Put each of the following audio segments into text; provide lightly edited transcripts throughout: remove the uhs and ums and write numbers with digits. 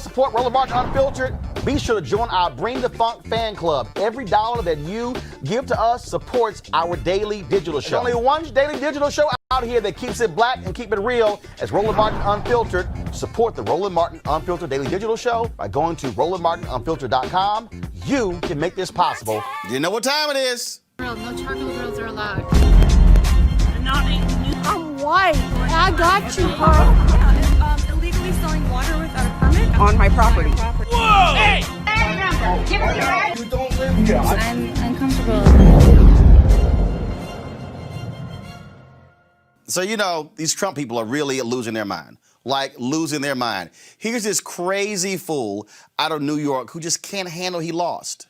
support Roland Martin Unfiltered? Be sure to join our Bring the Funk fan club. Every dollar that you give to us supports our daily digital show. There's only one daily digital show out here that keeps it black and keep it real as Roland Martin Unfiltered. Support the Roland Martin Unfiltered daily digital show by going to RolandMartinUnfiltered.com. You can make this possible. You know what time it is. No charcoal grills are allowed. I'm white. I got you, Carl. Illegally selling water without a permit On my property. Whoa! Hey! You don't live here. I'm uncomfortable. So, you know, these Trump people are really losing their mind. Like, losing their mind. Here's this crazy fool out of New York who just can't handle he lost.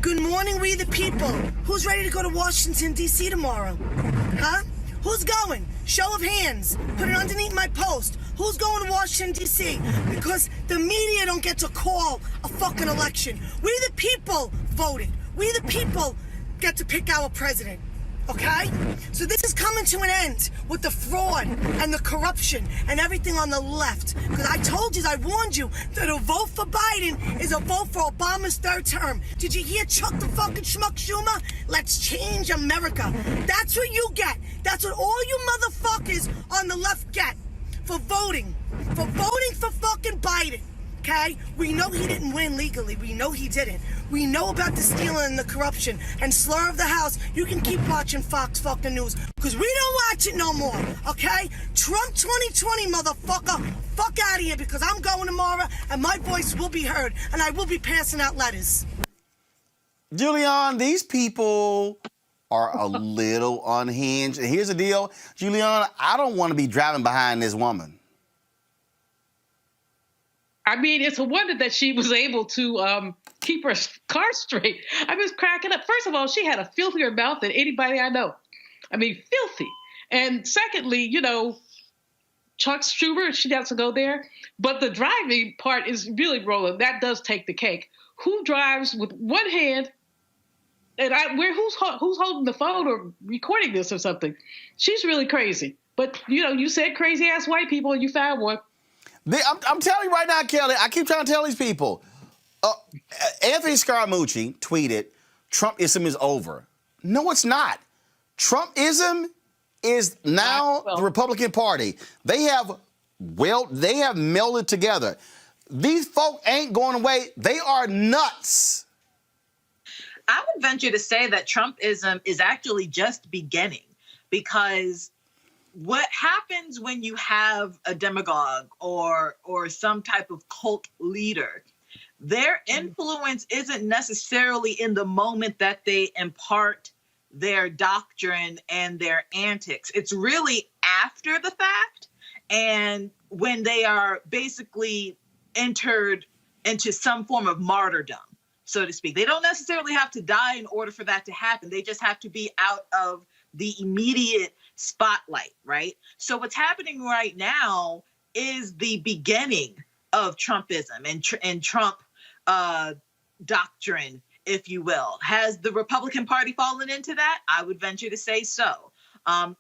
Good morning, we the people. Who's ready to go to Washington, D.C. tomorrow? Huh? Who's going? Show of hands. Put it underneath my post. Who's going to Washington, D.C.? Because the media don't get to call a fucking election. We the people voted. We the people get to pick our president. Okay? So this is coming to an end with the fraud and the corruption and everything on the left. Because I told you, I warned you, that a vote for Biden is a vote for Obama's third term. Did you hear Chuck the fucking Schmuck Schumer? Let's change America. That's what you get. That's what all you motherfuckers on the left get for voting. For voting for fucking Biden. Okay? We know he didn't win legally. We know he didn't. We know about the stealing and the corruption and slur of the house. You can keep watching Fox fucking News because we don't watch it no more. Okay? Trump 2020, motherfucker. Fuck out of here because I'm going tomorrow and my voice will be heard and I will be passing out letters. Julian, these people are a little unhinged. And here's the deal, Julian, I don't want to be driving behind this woman. I mean, it's a wonder that she was able to keep her car straight. I was cracking up. First of all, she had a filthier mouth than anybody I know. I mean, filthy. And secondly, you know, Chuck Schumer, she has to go there. But the driving part is really rolling. That does take the cake. Who drives with one hand? And who's holding the phone or recording this or something? She's really crazy. But, you know, you said crazy-ass white people and you found one. I'm telling you right now, Kelly, I keep trying to tell these people. Anthony Scaramucci tweeted, Trumpism is over. No, it's not. Trumpism is now the Republican Party. They have melded together. These folk ain't going away. They are nuts. I would venture to say that Trumpism is actually just beginning because what happens when you have a demagogue or some type of cult leader, their influence isn't necessarily in the moment that they impart their doctrine and their antics. It's really after the fact and when they are basically entered into some form of martyrdom, so to speak. They don't necessarily have to die in order for that to happen. They just have to be out of the immediate spotlight, right? So what's happening right now is the beginning of Trumpism and Trump doctrine, if you will. Has the Republican Party fallen into that? I would venture to say so.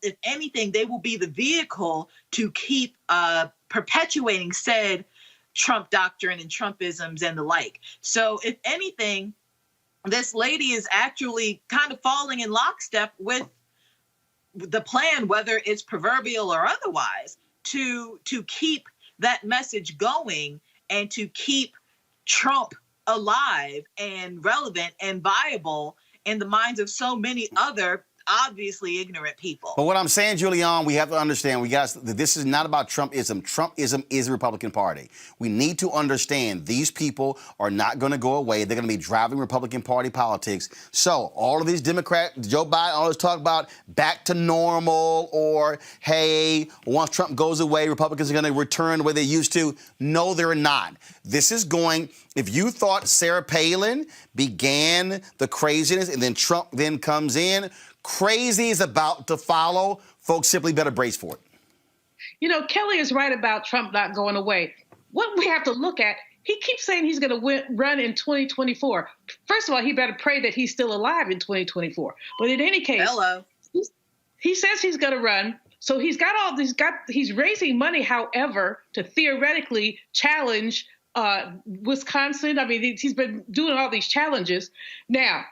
If anything, they will be the vehicle to keep perpetuating said Trump doctrine and Trumpisms and the like. So if anything, this lady is actually kind of falling in lockstep with the plan, whether it's proverbial or otherwise, to keep that message going and to keep Trump alive and relevant and viable in the minds of so many other obviously ignorant people. But what I'm saying, Julian, we have to understand, this is not about Trumpism. Trumpism is the Republican Party. We need to understand these people are not going to go away. They're going to be driving Republican Party politics. So all of these Democrats, Joe Biden always talk about back to normal or, hey, once Trump goes away, Republicans are going to return the way they used to. No, they're not. This is going, if you thought Sarah Palin began the craziness and then Trump then comes in, crazy is about to follow. Folks simply better brace for it. You know, Kelly is right about Trump not going away. What we have to look at, he keeps saying he's going to run in 2024. First of all, he better pray that he's still alive in 2024. But in any case, Hello. He says he's going to run. So he's raising money, however, to theoretically challenge Wisconsin. I mean, he's been doing all these challenges. Now,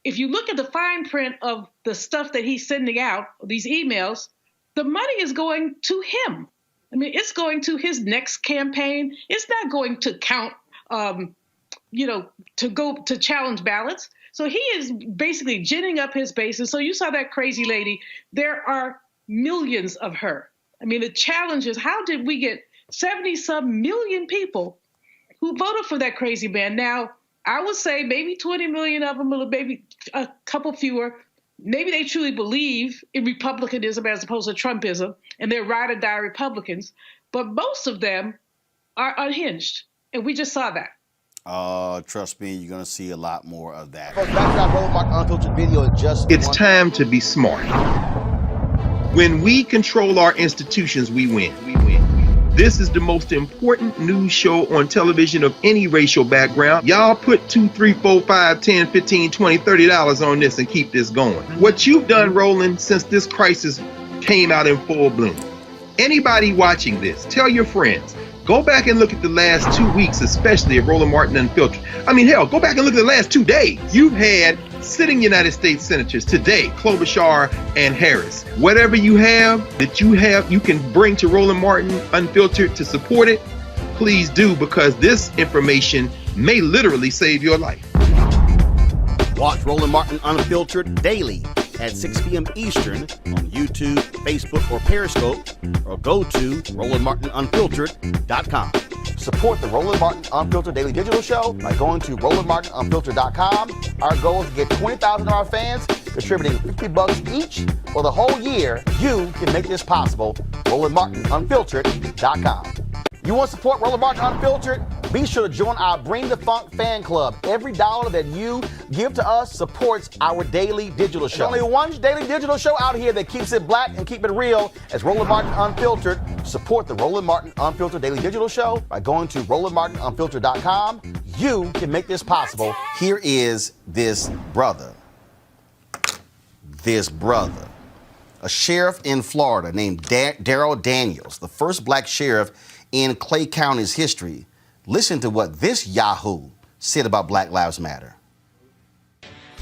if you look at the fine print of the stuff that he's sending out, these emails, the money is going to him. I mean, it's going to his next campaign. It's not going to count, to go to challenge ballots. So he is basically ginning up his base. And so you saw that crazy lady. There are millions of her. I mean, the challenge is, how did we get 70-some million people who voted for that crazy man? Now, I would say maybe 20 million of them, or maybe a couple fewer. Maybe they truly believe in republicanism as opposed to Trumpism, and they're ride or die Republicans. But most of them are unhinged, and we just saw that. Trust me, you're gonna see a lot more of that. Back to that Roland Martin Unfiltered video in just It's time to be smart. When we control our institutions, we win. This is the most important news show on television of any racial background. Y'all put $2, $3, $4, $5, $10, $15, $20, $30 on this and keep this going. What you've done, Roland, since this crisis came out in full bloom. Anybody watching this, tell your friends. Go back and look at the last 2 weeks, especially of Roland Martin Unfiltered. I mean, hell, go back and look at the last 2 days. You've had sitting United States senators today, Klobuchar and Harris. Whatever you have that you can bring to Roland Martin Unfiltered to support it, please do, because this information may literally save your life. Watch Roland Martin Unfiltered daily at 6 p.m. Eastern on YouTube, Facebook, or Periscope, or go to RolandMartinUnfiltered.com. Support the Roland Martin Unfiltered Daily Digital Show by going to RolandMartinUnfiltered.com. Our goal is to get 20,000 of our fans contributing $50 each for the whole year. You can make this possible. RolandMartinUnfiltered.com. You want to support Roland Martin Unfiltered? Be sure to join our Bring the Funk fan club. Every dollar that you give to us supports our daily digital show. There's only one daily digital show out here that keeps it black and keep it real as Roland Martin Unfiltered. Support the Roland Martin Unfiltered Daily Digital Show by going to RolandMartinUnfiltered.com. You can make this possible. Here is this brother. A sheriff in Florida named Darrell Daniels, the first black sheriff in Clay County's history. Listen to what this yahoo said about Black Lives Matter.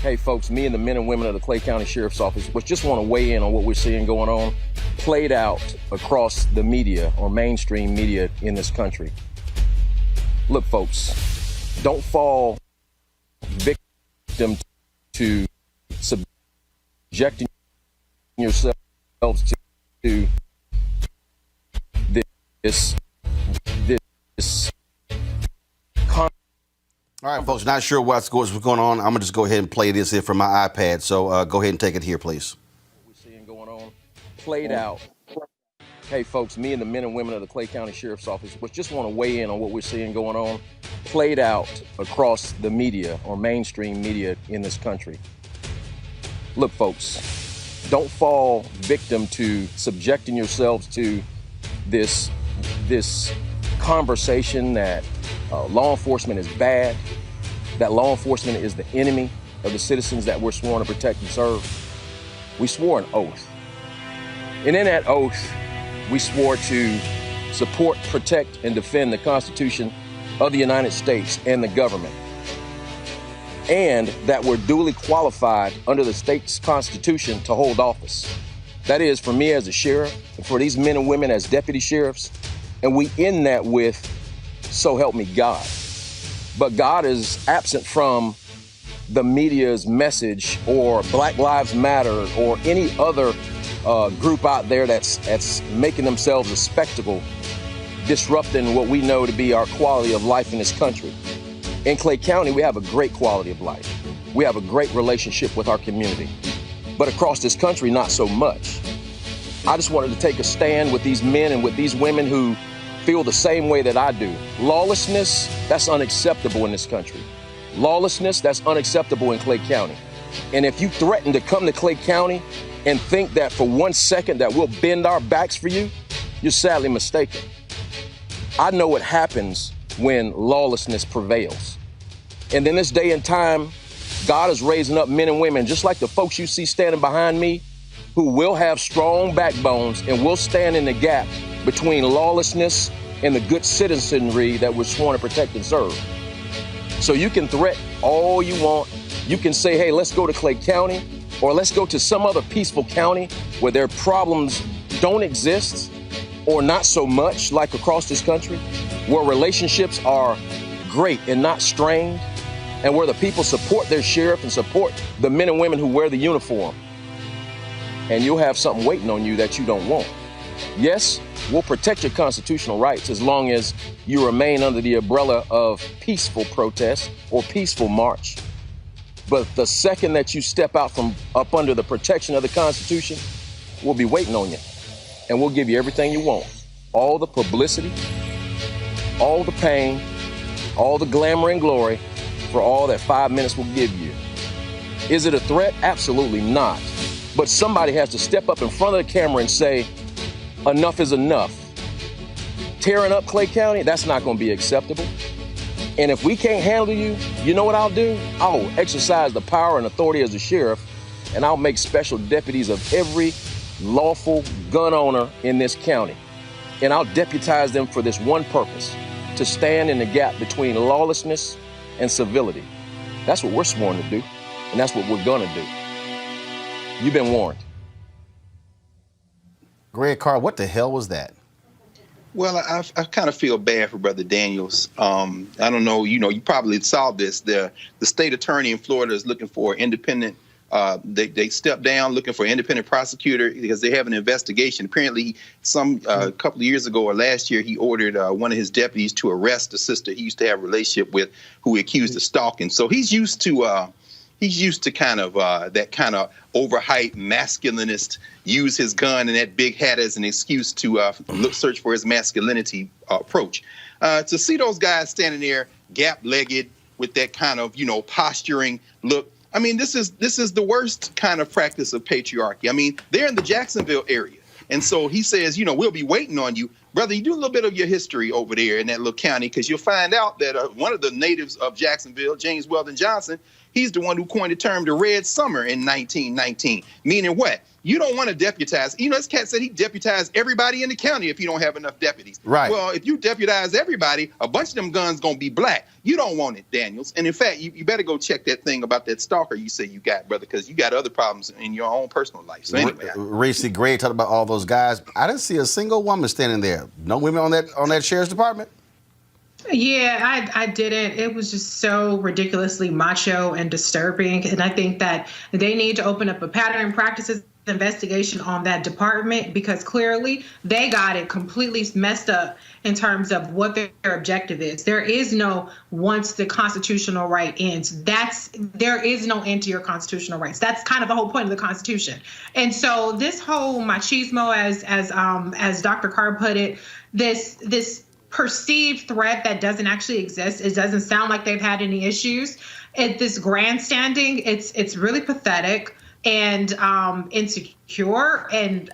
Hey folks, me and the men and women of the Clay County Sheriff's Office just want to weigh in on what we're seeing going on, played out across the media or mainstream media in this country. Look folks, don't fall victim to subjecting yourselves to this. All right, folks, not sure what's going on. I'm going to just go ahead and play this here from my iPad. So go ahead and take it here, please. We're seeing going on, played out. Hey, folks, me and the men and women of the Clay County Sheriff's Office just want to weigh in on what we're seeing going on, played out across the media or mainstream media in this country. Look, folks, don't fall victim to subjecting yourselves to this conversation that law enforcement is bad, that law enforcement is the enemy of the citizens that we're sworn to protect and serve. We swore an oath. And in that oath, we swore to support, protect, and defend the Constitution of the United States and the government. And that we're duly qualified under the state's Constitution to hold office. That is, for me as a sheriff, and for these men and women as deputy sheriffs, and we end that with, so help me God. But God is absent from the media's message or Black Lives Matter or any other group out there that's making themselves a spectacle, disrupting what we know to be our quality of life in this country. In Clay County, we have a great quality of life. We have a great relationship with our community. But across this country, not so much. I just wanted to take a stand with these men and with these women who feel the same way that I do. Lawlessness, that's unacceptable in this country. Lawlessness, that's unacceptable in Clay County. And if you threaten to come to Clay County and think that for 1 second that we'll bend our backs for you, you're sadly mistaken. I know what happens when lawlessness prevails. And in this day and time, God is raising up men and women, just like the folks you see standing behind me, who will have strong backbones and will stand in the gap between lawlessness and the good citizenry that we're sworn to protect and serve. So you can threat all you want. You can say, hey, let's go to Clay County, or let's go to some other peaceful county where their problems don't exist, or not so much like across this country, where relationships are great and not strained, and where the people support their sheriff and support the men and women who wear the uniform. And you'll have something waiting on you that you don't want. Yes, we'll protect your constitutional rights as long as you remain under the umbrella of peaceful protest or peaceful march. But the second that you step out from up under the protection of the Constitution, we'll be waiting on you. And we'll give you everything you want. All the publicity, all the pain, all the glamour and glory for all that 5 minutes will give you. Is it a threat? Absolutely not. But somebody has to step up in front of the camera and say, enough is enough. Tearing up Clay County, that's not going to be acceptable. And if we can't handle you, you know what I'll do? I'll exercise the power and authority as a sheriff, and I'll make special deputies of every lawful gun owner in this county. And I'll deputize them for this one purpose, to stand in the gap between lawlessness and civility. That's what we're sworn to do, and that's what we're gonna do. You've been warned. Greg Carr, what the hell was that? Well, I kind of feel bad for Brother Daniels. I don't know, you probably saw this. The state attorney in Florida is looking for independent. They stepped down looking for an independent prosecutor because they have an investigation. Apparently, a couple of years ago or last year, he ordered one of his deputies to arrest a sister he used to have a relationship with, who he accused of stalking. So he's used to kind of that kind of overhyped masculinist, use his gun and that big hat as an excuse to search for his masculinity approach. To see those guys standing there gap-legged with that kind of posturing look. I mean, this is the worst kind of practice of patriarchy. I mean, they're in the Jacksonville area. And so he says, we'll be waiting on you. Brother, you do a little bit of your history over there in that little county, because you'll find out that one of the natives of Jacksonville, James Weldon Johnson, he's the one who coined the term the Red Summer in 1919. Meaning what? You don't want to deputize. This cat said he deputized everybody in the county if you don't have enough deputies. Right. Well, if you deputize everybody, a bunch of them guns going to be black. You don't want it, Daniels. And in fact, you better go check that thing about that stalker you say you got, brother, because you got other problems in your own personal life. So anyway. Reese Gray talked about all those guys. I didn't see a single woman standing there. No women on that sheriff's department? Yeah, I didn't. It was just so ridiculously macho and disturbing. And I think that they need to open up a pattern and practices investigation on that department, because clearly they got it completely messed up in terms of what their objective is. There is no once the constitutional right ends. There is no end to your constitutional rights. That's kind of the whole point of the Constitution. And so this whole machismo, as Dr. Carr put it, this perceived threat that doesn't actually exist. It doesn't sound like they've had any issues. This grandstanding, it's really pathetic and insecure, and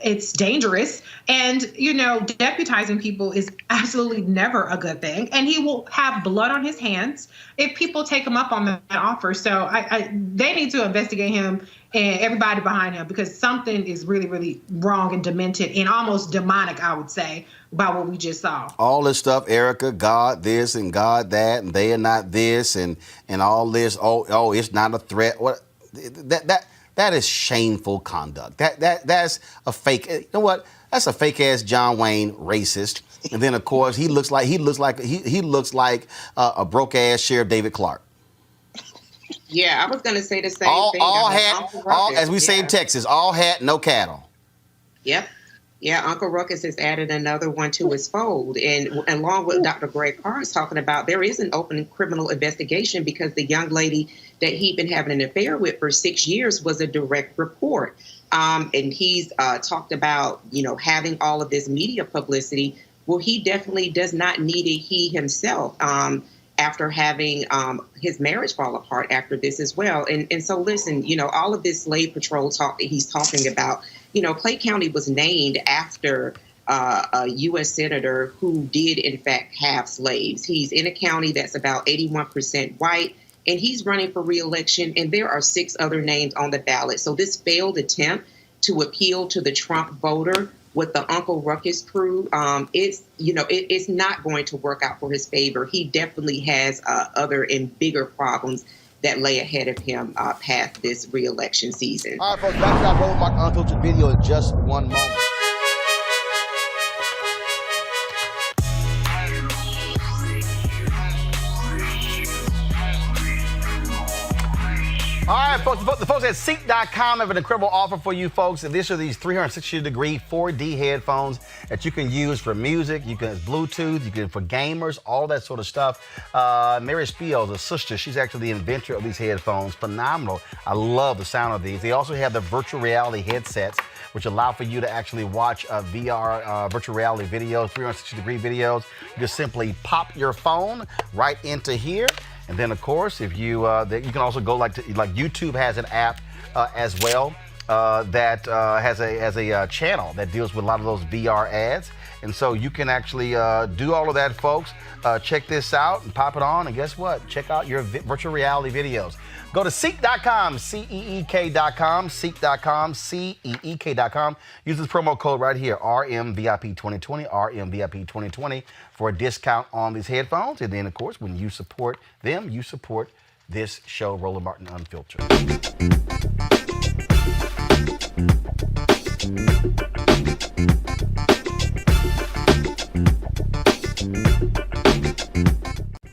it's dangerous. And, deputizing people is absolutely never a good thing. And he will have blood on his hands if people take him up on that offer. So they need to investigate him and everybody behind him, because something is really, really wrong and demented and almost demonic, I would say, about what we just saw. All this stuff, Erica, God this and God that, and they are not this, and all this. Oh, it's not a threat. What? That is shameful conduct. That's a fake. You know what? That's a fake ass John Wayne racist. And then of course he looks like a broke ass Sheriff David Clark. Yeah, I was going to say the same thing. All hat, as we say in Texas, all hat, no cattle. Yep. Yeah, Uncle Ruckus has added another one to his fold. And along with Dr. Greg Carr is talking about, there is an open criminal investigation because the young lady that he'd been having an affair with for 6 years was a direct report. And he's talked about, having all of this media publicity. Well, he definitely does not need it, he himself, after having his marriage fall apart after this as well. And so, listen, all of this slave patrol talk that he's talking about, Clay County was named after a U.S. senator who did, in fact, have slaves. He's in a county that's about 81% white, and he's running for re-election, and there are 6 other names on the ballot. So this failed attempt to appeal to the Trump voter with the Uncle Ruckus crew, it's not going to work out for his favor. He definitely has other and bigger problems that lay ahead of him past this re-election season. All right, folks, back to our Roland Martin Unfiltered video in just one moment. All right, folks, the folks at Seek.com have an incredible offer for you folks. These are these 360-degree 4D headphones that you can use for music, you can Bluetooth, you can for gamers, all that sort of stuff. Mary Spiel, the sister, she's actually the inventor of these headphones. Phenomenal. I love the sound of these. They also have the virtual reality headsets, which allow for you to actually watch VR virtual reality videos, 360-degree videos. You just simply pop your phone right into here. And then, of course, if you you can also go like YouTube has an app as well that has a channel that deals with a lot of those VR ads. And so you can actually do all of that, folks. Check this out and pop it on. And guess what? Check out your virtual reality videos. Go to Seek.com, Seek.com, Seek.com, Seek.com. Use this promo code right here, RMVIP2020, RMVIP2020 for a discount on these headphones. And then, of course, when you support them, you support this show, Roland Martin Unfiltered.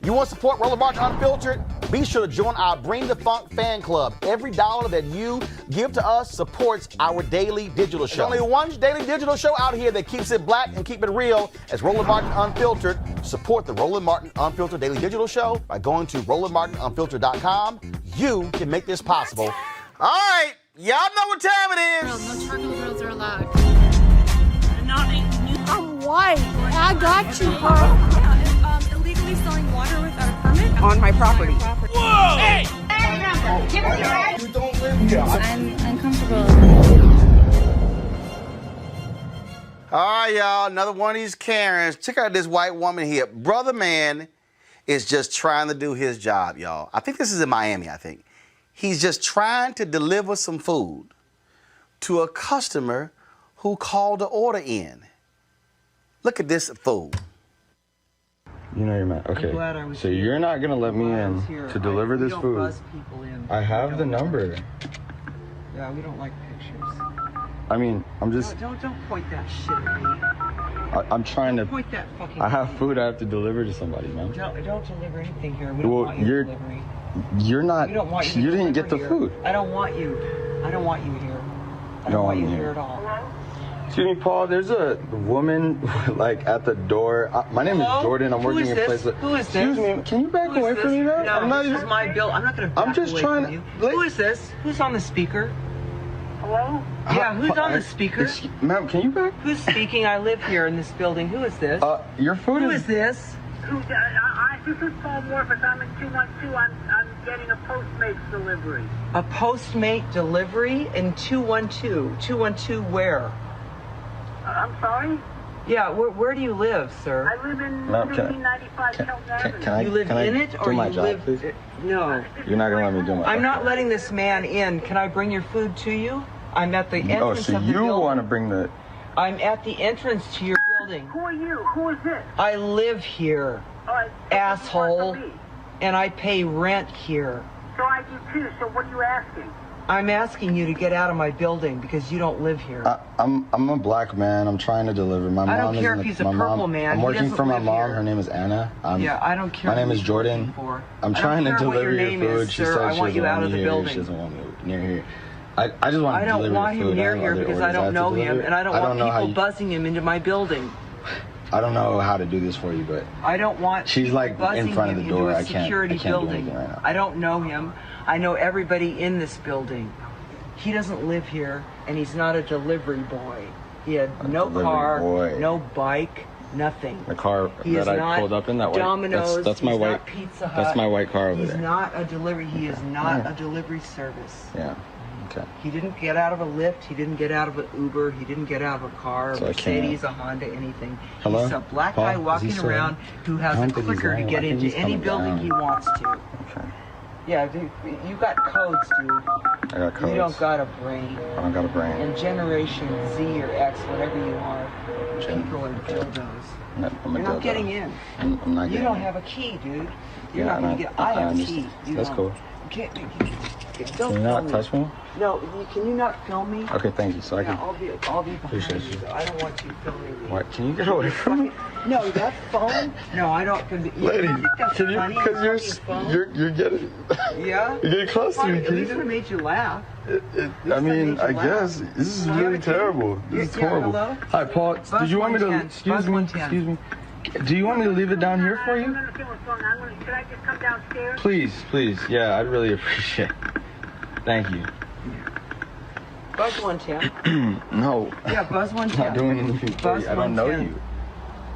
You want to support Roland Martin Unfiltered? Be sure to join our Bring the Funk fan club. Every dollar that you give to us supports our daily digital show. There's only one daily digital show out here that keeps it black and keep it real as Roland Martin Unfiltered. Support the Roland Martin Unfiltered daily digital show by going to RolandMartinUnfiltered.com. You can make this possible. All right, y'all know what time it is. No charcoal grills are allowed. I'm white. I got you, huh? Illegally selling water without a permit on my property. Whoa! Hey! Give us your ad. You don't live here. I'm uncomfortable. All right, y'all, another one of these Karens. Check out this white woman here. Brother man is just trying to do his job, y'all. I think this is in Miami, I think. He's just trying to deliver some food to a customer who called the order in. Look at this food. You know you're mad. Okay. So you're not gonna let me in to deliver this food. I have the number. Yeah, we don't like pictures. I mean, I'm just. Don't point that shit at me. I'm trying to. Point that fucking. I have food I have to deliver to somebody, man. Don't deliver anything here. We don't want you delivering. You're not. We don't want you. You didn't get the food. I don't want you. I don't want you here. I don't want you here at all. Excuse me, Paul. There's a woman like at the door. My name is Jordan. I'm working in a place. Who is this? Excuse me. Can you back away from me, man? No, this is my bill. I'm not gonna. I'm just trying to. Who is this? Who's on the speaker? Hello? Yeah, who's on the speaker? Ma'am, can you back? Who's speaking? I live here in this building. Who is this? Your food Who is this? This is Paul Morfus. I'm in 212. I'm getting a Postmates delivery. A Postmate delivery in 212. 212 where? I'm sorry? Yeah, where do you live, sir? I live in 1595 Kelton Avenue. You live in it, or you live? Please? No. You're not gonna let me do my job. I'm not letting this man in. Can I bring your food to you? I'm at the entrance of the building. building. Oh, so you want to bring the? I'm at the entrance to your building. Who are you? Who is this? I live here, asshole, and I pay rent here. So I do too. So what are you asking? I'm asking you to get out of my building because you don't live here. I'm a black man. I'm trying to deliver. My mom. I don't care if he's a purple man. I'm working for my mom. Here. Her name is Anna. Yeah, I don't care. My name is Jordan. I'm trying to deliver your food. She said she doesn't want me here. She doesn't want me near here. I just want to deliver food. I don't want him near here because I don't know him, and I don't want people buzzing him into my building. I don't know how to do this for you, but I don't want. She's like in front of the door. I can't do anything right now. I don't know him. I know everybody in this building. He doesn't live here, and he's not a delivery boy. He had no car, no bike, nothing. The car that I pulled up in, that Domino's, white. That's my white. Pizza Hut. That's my white car over there. He's not a delivery. He is not a delivery service. Yeah. Okay. He didn't get out of a Lyft. He didn't get out of an Uber. He didn't get out of a car, a Mercedes, a Honda, anything. Hello? He's a black guy walking around who has a clicker to get into any building he wants to. Okay. Yeah, dude, you got codes, dude. I got codes. You don't got a brain. I don't got a brain. And Generation Z or X, whatever you are, people are dildos. I'm a You're not dildo. getting in. I'm not You getting don't in. have a key, dude. You're Yeah, not going to get. I have a key. You That's don't. cool. You can't. Can you not touch me? No, can you not film me? Okay, thank you. So I Yeah, can. I'll be behind Appreciate you. you. So I don't want you filming me. What? Can you get away from me? No, that phone. No, I don't. Lady, that's can you? funny. Because you're getting. Yeah. You're getting close to me. At Can least you? I made you laugh. I mean, I guess this is really terrible. This is horrible. hello? Hi, Paul. Did you want me to? 110. Excuse me. Excuse me. Do you want me to leave it down here for you? Should I just come downstairs? Please, please. Yeah, I'd really appreciate it. Thank you. Buzz 110. No. Yeah, Buzz 110. Not doing anything for you. I don't know you.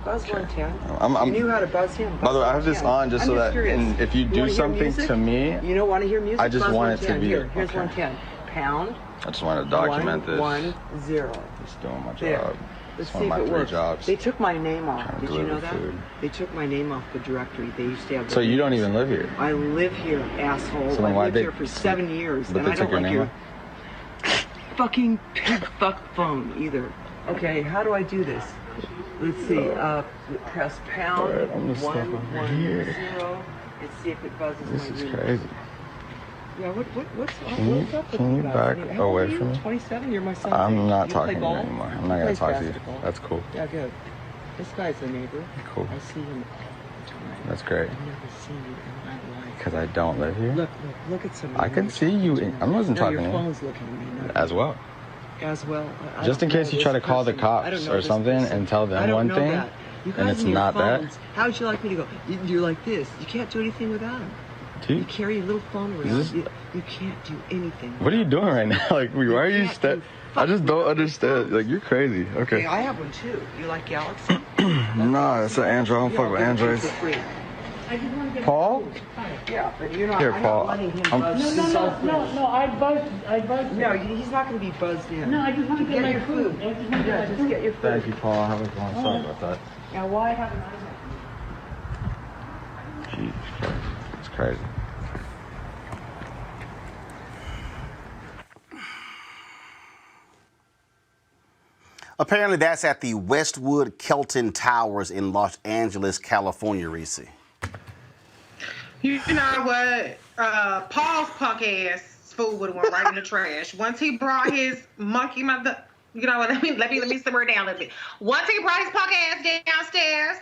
Buzz 110. I'm, You knew how to buzz him. By the way, I have this on just so that and if you do something to me, you don't want to hear music. I just Buzz want it to 110. be. Here's okay. 110. Pound. I just want to document this. 110. Just doing my There. job. Let's It's see one if of it my 3 works. jobs. They took my name off. Trying to Did you know deliver that? food. They took my name off the directory. They used to have. So you don't even live here. I live here, asshole. So then I why lived they- here for 7 years, But and they I took don't your like name your fucking pig fuck phone either. Okay, how do I do this? Let's see. Press pound. Alright, I'm gonna step over 110 here. and see if it buzzes This my is room. crazy. Yeah, what's up? What's Can you with you guys? back I mean, how old away are you? from me? 27. You're my son. I'm not You talking play to you ball? anymore. I'm He not gonna plays talk to you. basketball. That's cool. Yeah, good. This guy's a neighbor. Cool. I see him all the time. That's great. I've never seen you in my life. Because I don't live here. Look at somebody. I can see you. I wasn't No, talking your to you. phone's looking at me. No. As well. As well. I Just in don't case know you try to this call the person. I don't cops know or this something person. and tell I them don't one know thing, that. You and guys it's your not that. phones, how would you like me to go? You're like this. You can't do anything without them. You Dude, carry a little phone around. Is this- You can't do anything. what are you doing right now? Like, why are you I just don't understand. Like, you're crazy. Okay. Hey, I have one too. You like Galaxy? Nah, it's an Android. I don't fuck with Androids. Paul? Yeah, but you're not. Here, I'm Paul. not letting him I'm- buzz. No, I buzzed. No, he's not going to be buzzed in. No, I just want to get my your food. I just want to get Yeah, my just food. get your food. Thank you, Paul. Have a good one. Sorry about that. Now, why haven't I? Jesus Christ. It's crazy. Apparently, that's at the Westwood Kelton Towers in Los Angeles, California, Reese. You know what? Paul's punk ass food would have went right in the trash. Once he brought his monkey mother, you know what? Let me simmer it down a little bit. Once he brought his punk ass downstairs,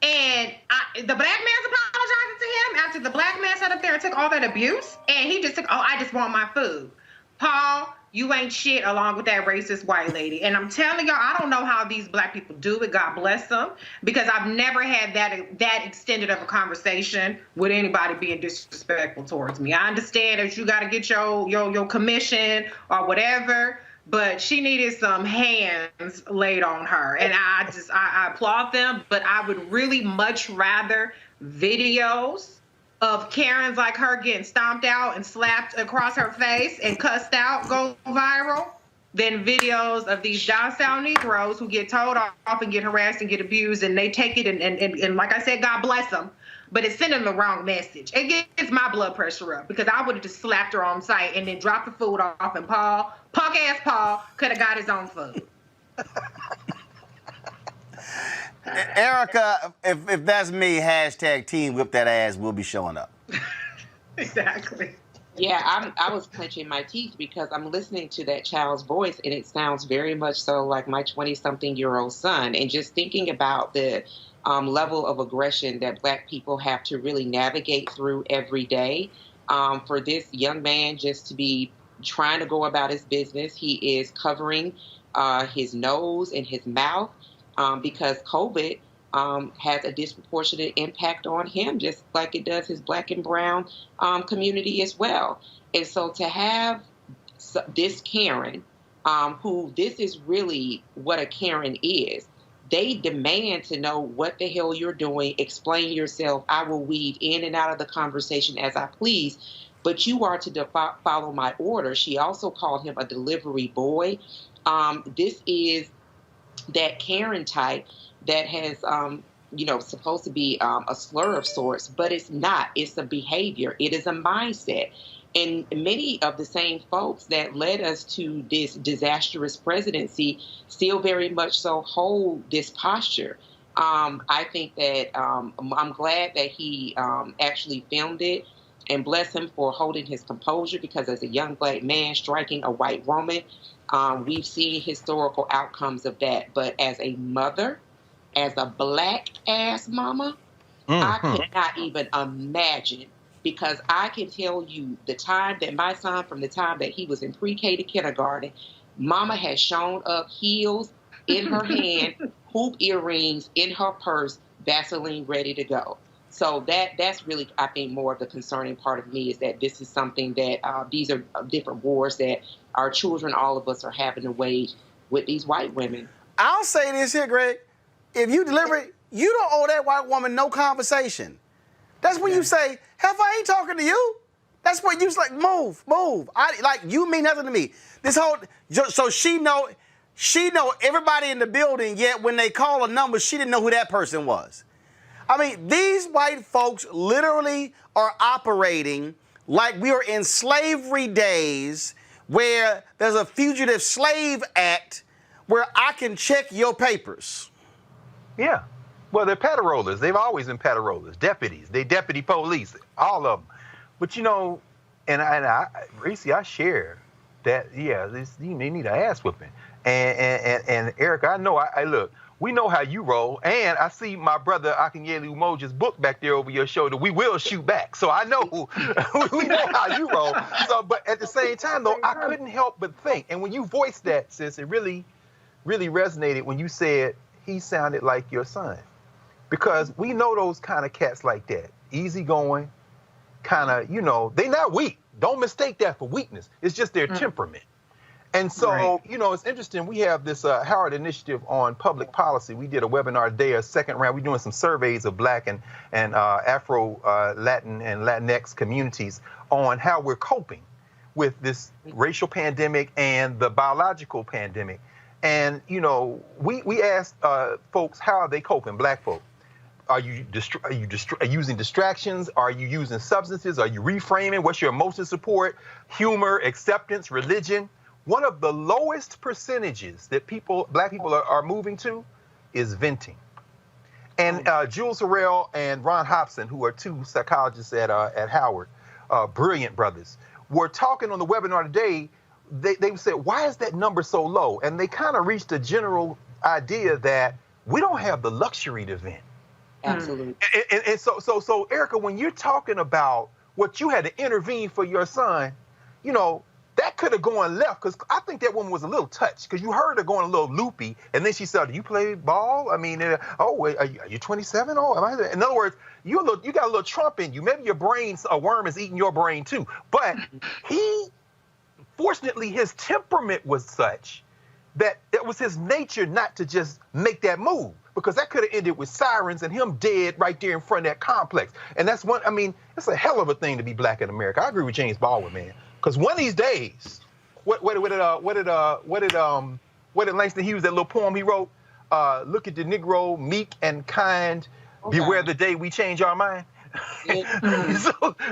and the black man's apologizing to him after the black man sat up there and took all that abuse, and he just took, I just want my food. Paul, you ain't shit along with that racist white lady. And I'm telling y'all, I don't know how these black people do it. God bless them. Because I've never had that extended of a conversation with anybody being disrespectful towards me. I understand that you got to get your commission or whatever, but she needed some hands laid on her. And I applaud them, but I would really much rather videos of Karens like her getting stomped out and slapped across her face and cussed out go viral than videos of these down south Negroes who get told off and get harassed and get abused, and they take it and like I said, God bless them, but it's sending the wrong message. It gets my blood pressure up because I would have just slapped her on sight and then dropped the food off, and Paul, punk ass Paul, could have got his own food. Erica, if that's me, hashtag team whip that ass, we'll be showing up. Exactly. Yeah, I was clenching my teeth because I'm listening to that child's voice, and it sounds very much so like my 20-something-year-old son. And just thinking about the level of aggression that Black people have to really navigate through every day, for this young man just to be trying to go about his business, he is covering his nose and his mouth because COVID has a disproportionate impact on him, just like it does his Black and brown community as well. And so to have this Karen, who this is really what a Karen is, they demand to know what the hell you're doing, explain yourself. I will weave in and out of the conversation as I please, but you are to follow my order. She also called him a delivery boy. This is that Karen type that has, supposed to be a slur of sorts, but it's not. It's a behavior. It is a mindset. And many of the same folks that led us to this disastrous presidency still very much so hold this posture. I think that I'm glad that he actually filmed it, and bless him for holding his composure, because as a young black man striking a white woman, we've seen historical outcomes of that. But as a mother, as a black ass mama, I could not even imagine, because I can tell you the time that my son, from the time that he was in pre-K to kindergarten, mama has shown up, heels in her hand, hoop earrings in her purse, Vaseline ready to go. So that's really, I think, more of the concerning part of me, is that this is something that these are different wars that our children, all of us, are having to wage with these white women. I'll say this here, Greg. If you deliver it, you don't owe that white woman no conversation. That's when you say, "Hell, I ain't talking to you." That's when you like, move. You mean nothing to me. This whole, so she know everybody in the building, yet when they call a number, she didn't know who that person was. I mean, these white folks literally are operating like we are in slavery days, where there's a Fugitive Slave Act where I can check your papers. Yeah. Well, they're patrollers. They've always been patrollers, deputies. They deputy police, all of them. But, you know, and Reese, I share that, yeah, they need an ass whipping. And Erica, I know, look, we know how you roll. And I see my brother Akinyele Umoja's book back there over your shoulder. We will shoot back. So I know, we know how you roll. So, but at the same time, though, I couldn't help but think. And when you voiced that, sis, it really, really resonated when you said he sounded like your son. Because we know those kind of cats like that, easygoing, kind of, you know, they not weak. Don't mistake that for weakness. It's just their temperament. And so, you know, it's interesting. We have this Howard Initiative on public policy. We did a webinar today, a second round. We're doing some surveys of Black and Afro, Latin and Latinx communities on how we're coping with this racial pandemic and the biological pandemic. And, you know, we asked folks, how are they coping, Black folk? Are you using distractions? Are you using substances? Are you reframing? What's your emotional support, humor, acceptance, religion? One of the lowest percentages that Black people are moving to is venting. And Jules Harrell and Ron Hobson, who are two psychologists at Howard, brilliant brothers, were talking on the webinar today. They said, why is that number so low? And they kind of reached a general idea that we don't have the luxury to vent. Absolutely. And so Erica, when you're talking about what you had to intervene for your son, you know, that could have gone left, because I think that woman was a little touched, because you heard her going a little loopy, and then she said, "Do you play ball? I mean, are you 27? Oh, am I?" In other words, you got a little Trump in you. Maybe your brain's a worm is eating your brain too. But fortunately, his temperament was such that it was his nature not to just make that move, because that could have ended with sirens and him dead right there in front of that complex. And that's one. I mean, it's a hell of a thing to be Black in America. I agree with James Baldwin, man. Because one of these days, what did Langston Hughes, that little poem he wrote? Look at the Negro, meek and kind. Okay. Beware the day we change our mind.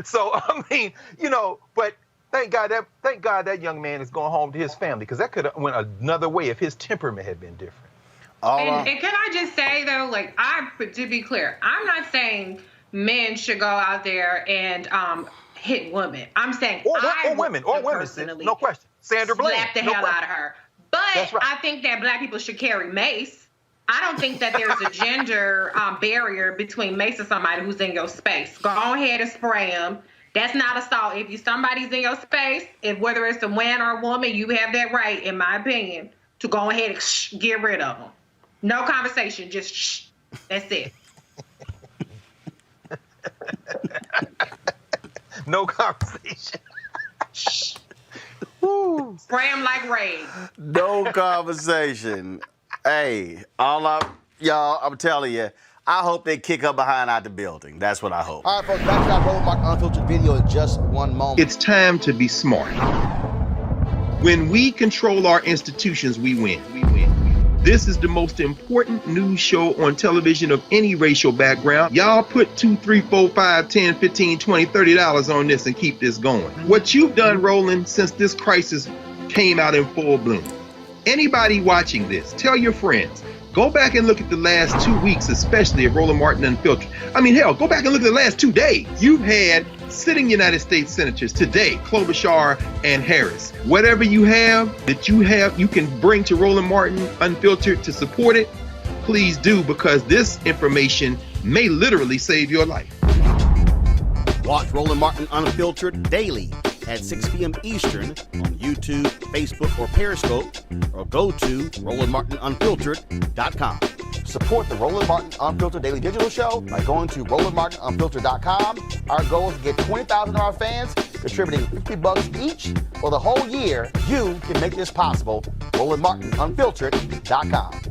so I mean, you know, but thank God that young man is going home to his family, because that could have went another way if his temperament had been different. And can I just say though, like, to be clear, I'm not saying men should go out there and hit women. I'm saying or women, no question. Sandra Bland, slap the hell out of her. But right. I think that Black people should carry mace. I don't think that there's a gender barrier between mace and somebody who's in your space. Go ahead and spray them. That's not assault. If somebody's in your space, whether it's a man or a woman, you have that right, in my opinion, to go ahead and get rid of them. No conversation, just shh. That's it. No conversation. Spray them like raid. No conversation. Hey, y'all, I'm telling you, I hope they kick her behind out the building. That's what I hope. All right, folks, back to our Roadblock Unfiltered video in just one moment. It's time to be smart. When we control our institutions, we win. This is the most important news show on television of any racial background. Y'all put $2, $3, $4, $5, $10, $15, $20, $30 on this and keep this going. What you've done, Roland, since this crisis came out in full bloom. Anybody watching this, tell your friends. Go back and look at the last 2 weeks, especially of Roland Martin Unfiltered. I mean, hell, go back and look at the last 2 days. You've had sitting United States senators today, Klobuchar and Harris. Whatever you have that you can bring to Roland Martin Unfiltered to support it, please do, because this information may literally save your life. Watch Roland Martin Unfiltered daily at 6 p.m. Eastern on YouTube, Facebook, or Periscope, or go to RolandMartinUnfiltered.com. Support the Roland Martin Unfiltered Daily Digital Show by going to RolandMartinUnfiltered.com. Our goal is to get 20,000 of our fans contributing $50 each for the whole year. You can make this possible. RolandMartinUnfiltered.com.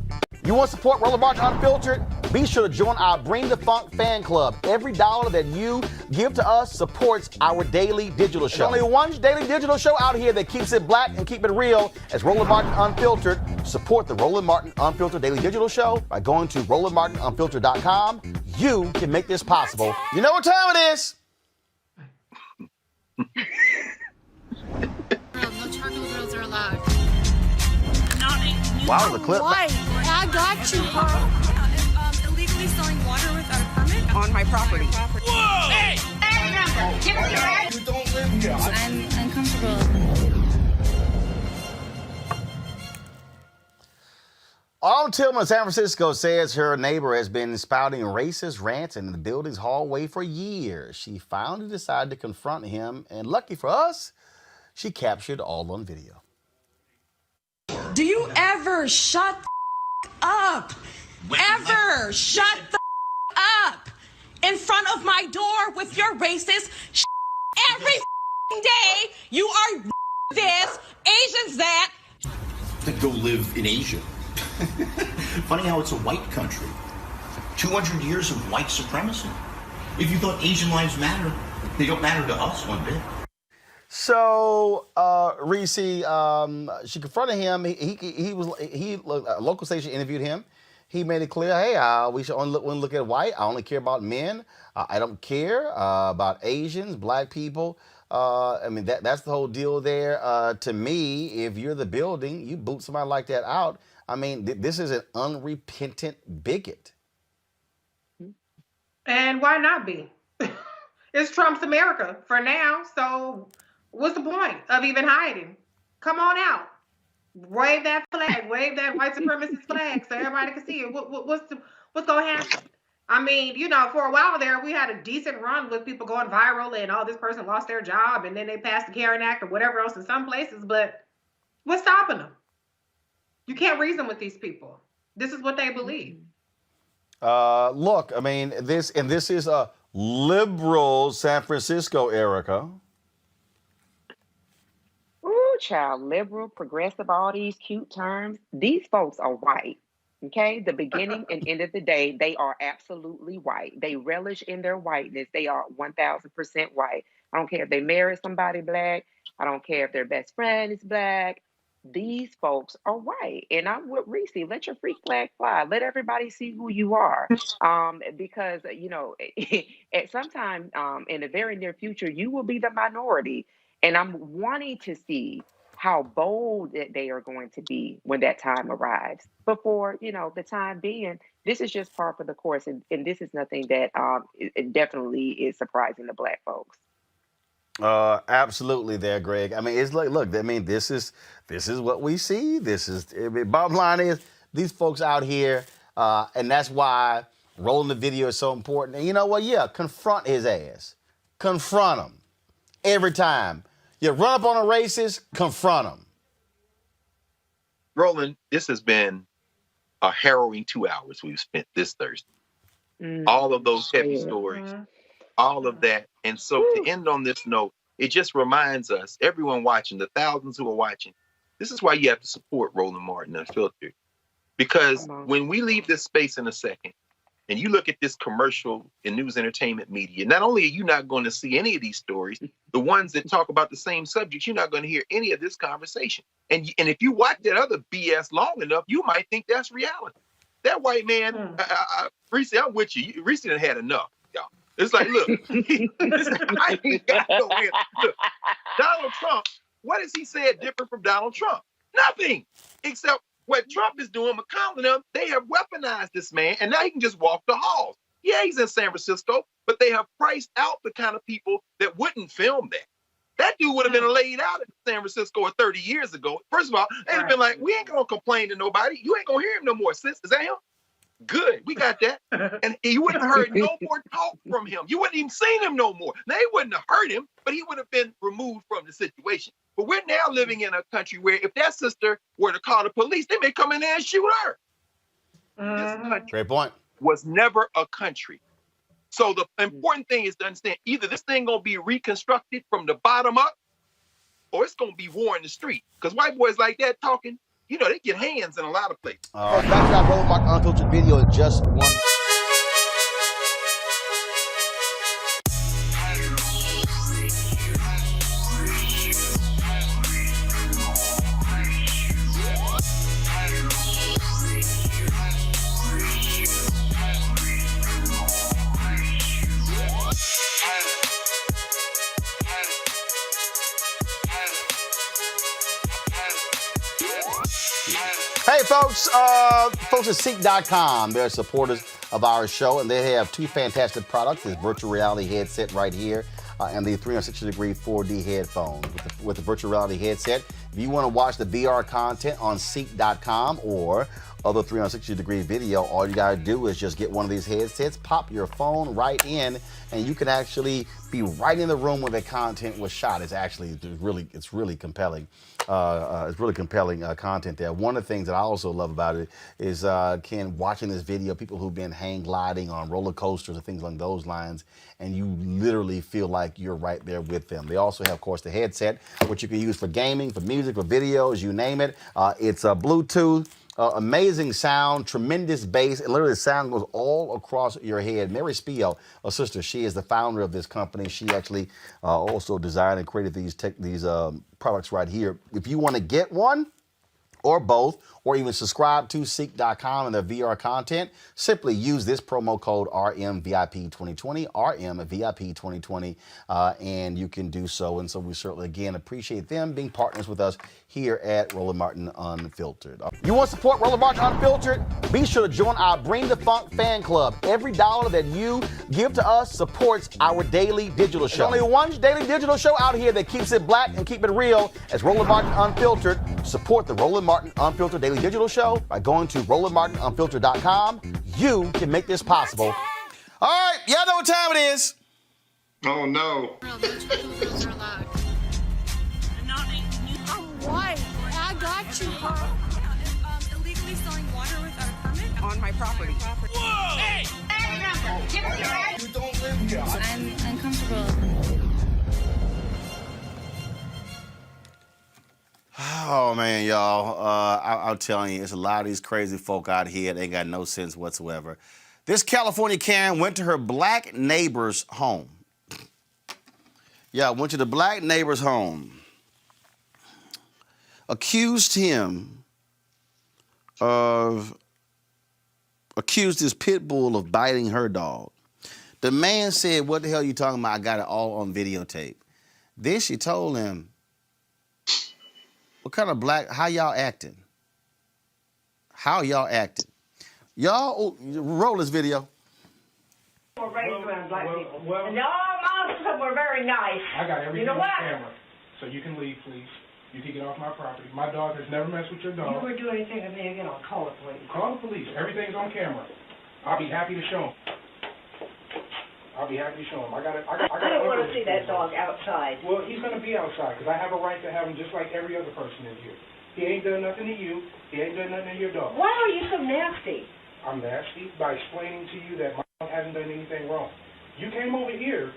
You want to support Roland Martin Unfiltered? Be sure to join our Bring the Funk fan club. Every dollar that you give to us supports our daily digital show. There's only one daily digital show out here that keeps it black and keep it real as Roland Martin Unfiltered. Support the Roland Martin Unfiltered Daily Digital Show by going to RolandMartinUnfiltered.com. You can make this possible. You know what time it is. No charcoal grills are allowed. Wow, the clip. Why? I got you, girl. Illegally selling water without a permit On my property. Whoa! Hey! Give me your right. You don't live here. I'm uncomfortable. Autumn Tillman of San Francisco says her neighbor has been spouting racist rants in the building's hallway for years. She finally decided to confront him, and lucky for us, she captured all on video. Do you ever shut the up? Ever shut the up in front of my door with your racist every day? You are this, Asians that. To go live in Asia. Funny how it's a white country. 200 years of white supremacy. If you thought Asian lives matter, they don't matter to us one bit. So, Reese, she confronted him. A local station interviewed him. He made it clear, hey, we should only look at white. I only care about men. I don't care about Asians, black people. I mean, that's the whole deal there. To me, if you're the building, you boot somebody like that out. I mean, this is an unrepentant bigot. And why not be? It's Trump's America for now, so what's the point of even hiding? Come on out. Wave that flag. Wave that white supremacist flag so everybody can see it. What's going to happen? I mean, you know, for a while there, we had a decent run with people going viral and, oh, this person lost their job and then they passed the Karen Act or whatever else in some places. But what's stopping them? You can't reason with these people. This is what they believe. Look, I mean, this is a liberal San Francisco, Erica. Ooh, child, liberal, progressive, all these cute terms. These folks are white. Okay, the beginning and end of the day, they are absolutely white. They relish in their whiteness. They are 1,000% white. I don't care if they marry somebody black. I don't care if their best friend is black. These folks are white. And I'm with Reese. Let your freak flag fly. Let everybody see who you are. Because, you know, at some time in the very near future, you will be the minority. And I'm wanting to see how bold that they are going to be when that time arrives. Before, you know, the time being, this is just par for the course. And this is nothing that it definitely is surprising to black folks. Absolutely there, Greg. I mean, it's like, look, I mean, this is what we see. Bottom line is these folks out here, and that's why rolling the video is so important. And you know what? Yeah, confront his ass. Confront him. Every time. You run up on a racist, confront him. Roland, this has been a harrowing 2 hours we've spent this Thursday. All of those heavy stories, all of that. And so to end on this note, it just reminds us, everyone watching, the thousands who are watching, this is why you have to support Roland Martin Unfiltered. Because when we leave this space in a second, and you look at this commercial in news entertainment media, not only are you not going to see any of these stories, the ones that talk about the same subject, you're not going to hear any of this conversation. And if you watch that other BS long enough, you might think that's reality. That white man, Reese, I'm with you. Reese done had enough, y'all. It's like, look, I ain't got no way. Look, Donald Trump, what has he said different from Donald Trump? Nothing, except what Trump is doing, McConnell and them, they have weaponized this man, and now he can just walk the halls. Yeah, he's in San Francisco, but they have priced out the kind of people that wouldn't film that. That dude would have been laid out in San Francisco 30 years ago. First of all, they'd have been like, we ain't going to complain to nobody. You ain't going to hear him no more, sis. Is that him? Good, we got that. And you wouldn't have heard no more talk from him. You wouldn't even seen him no more. They wouldn't have heard him, but he would have been removed from the situation. But we're now living in a country where if that sister were to call the police, they may come in there and shoot her. This country Great point. was never a country. So the important thing is to understand either this thing gonna be reconstructed from the bottom up, or it's gonna be war in the street. Because white boys like that talking, you know, they get hands in a lot of places. Back to that Roland Martin Unfiltered video in just one. Hey, folks at Seek.com, they're supporters of our show, and they have two fantastic products, this virtual reality headset right here and the 360-degree 4D headphones. With the virtual reality headset, if you want to watch the VR content on Seek.com or other 360-degree video, all you got to do is just get one of these headsets, pop your phone right in, and you can actually be right in the room where the content was shot. It's really compelling. It's really compelling content there. One of the things that I also love about it is, Ken, watching this video, people who've been hang gliding on roller coasters and things along those lines, and you literally feel like you're right there with them. They also have, of course, the headset, which you can use for gaming, for music, for videos, you name it. It's Bluetooth. Amazing sound, tremendous bass, and literally the sound goes all across your head. Mary Spio, a sister, she is the founder of this company. She actually also designed and created these products right here. If you want to get one or both, or even subscribe to Seek.com and their VR content, simply use this promo code RMVIP2020, RMVIP2020, and you can do so. And so we certainly, again, appreciate them being partners with us here at Roland Martin Unfiltered. You want to support Roland Martin Unfiltered? Be sure to join our Bring the Funk fan club. Every dollar that you give to us supports our daily digital show. There's only one daily digital show out here that keeps it black and keep it real as Roland Martin Unfiltered. Support the Roland Martin Unfiltered Daily Digital Show by going to RolandMartinUnfiltered.com. You can make this possible. All right, y'all know what time it is. Oh, no. I'm white. I got you, huh? Illegally selling water without a permit On my property. Whoa! Hey! You don't live here. I'm uncomfortable. Oh, man, y'all. I'm telling you, it's a lot of these crazy folk out here. They ain't got no sense whatsoever. This California Karen went to her black neighbor's home. Yeah, went to the black neighbor's home. Accused his pit bull of biting her dog. The man said, what the hell are you talking about? I got it all on videotape. Then she told him, what kind of how y'all acting? How y'all acting? Y'all, roll this video. We're raised around black people. And all my officers were very nice. I got everything on camera. So you can leave, please. You can get off my property. My dog has never messed with your dog. You were doing anything with me again, I'll call the police. Call the police. Everything's on camera. I'll be happy to show him. I don't want to see that dog outside. Well, he's going to be outside because I have a right to have him just like every other person in here. He ain't done nothing to you. He ain't done nothing to your dog. Why are you so nasty? I'm nasty by explaining to you that my dog hasn't done anything wrong. You came over here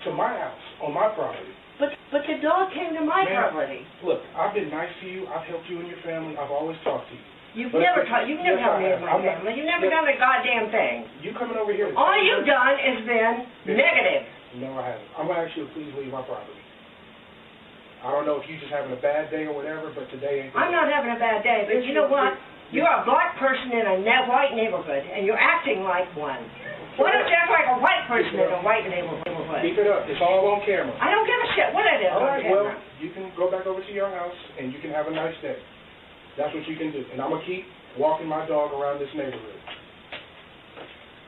to my house on my property. But the dog came to my property. Look, I've been nice to you. I've helped you and your family. I've always talked to you. You've never helped me in my family. You've never done a goddamn thing. You coming over here? All you've done is been negative. No, I haven't. I'm gonna ask you to please leave my property. I don't know if you're just having a bad day or whatever, but today ain't. I'm not having a bad day, but you know what? You're a black person in a white neighborhood, and you're acting like one. Why don't you act like a white person in a white neighborhood? Keep it up. It's all on camera. I don't give a shit what it is All on right, camera. well, you can go back over to your house, and you can have a nice day. That's what you can do. And I'm going to keep walking my dog around this neighborhood.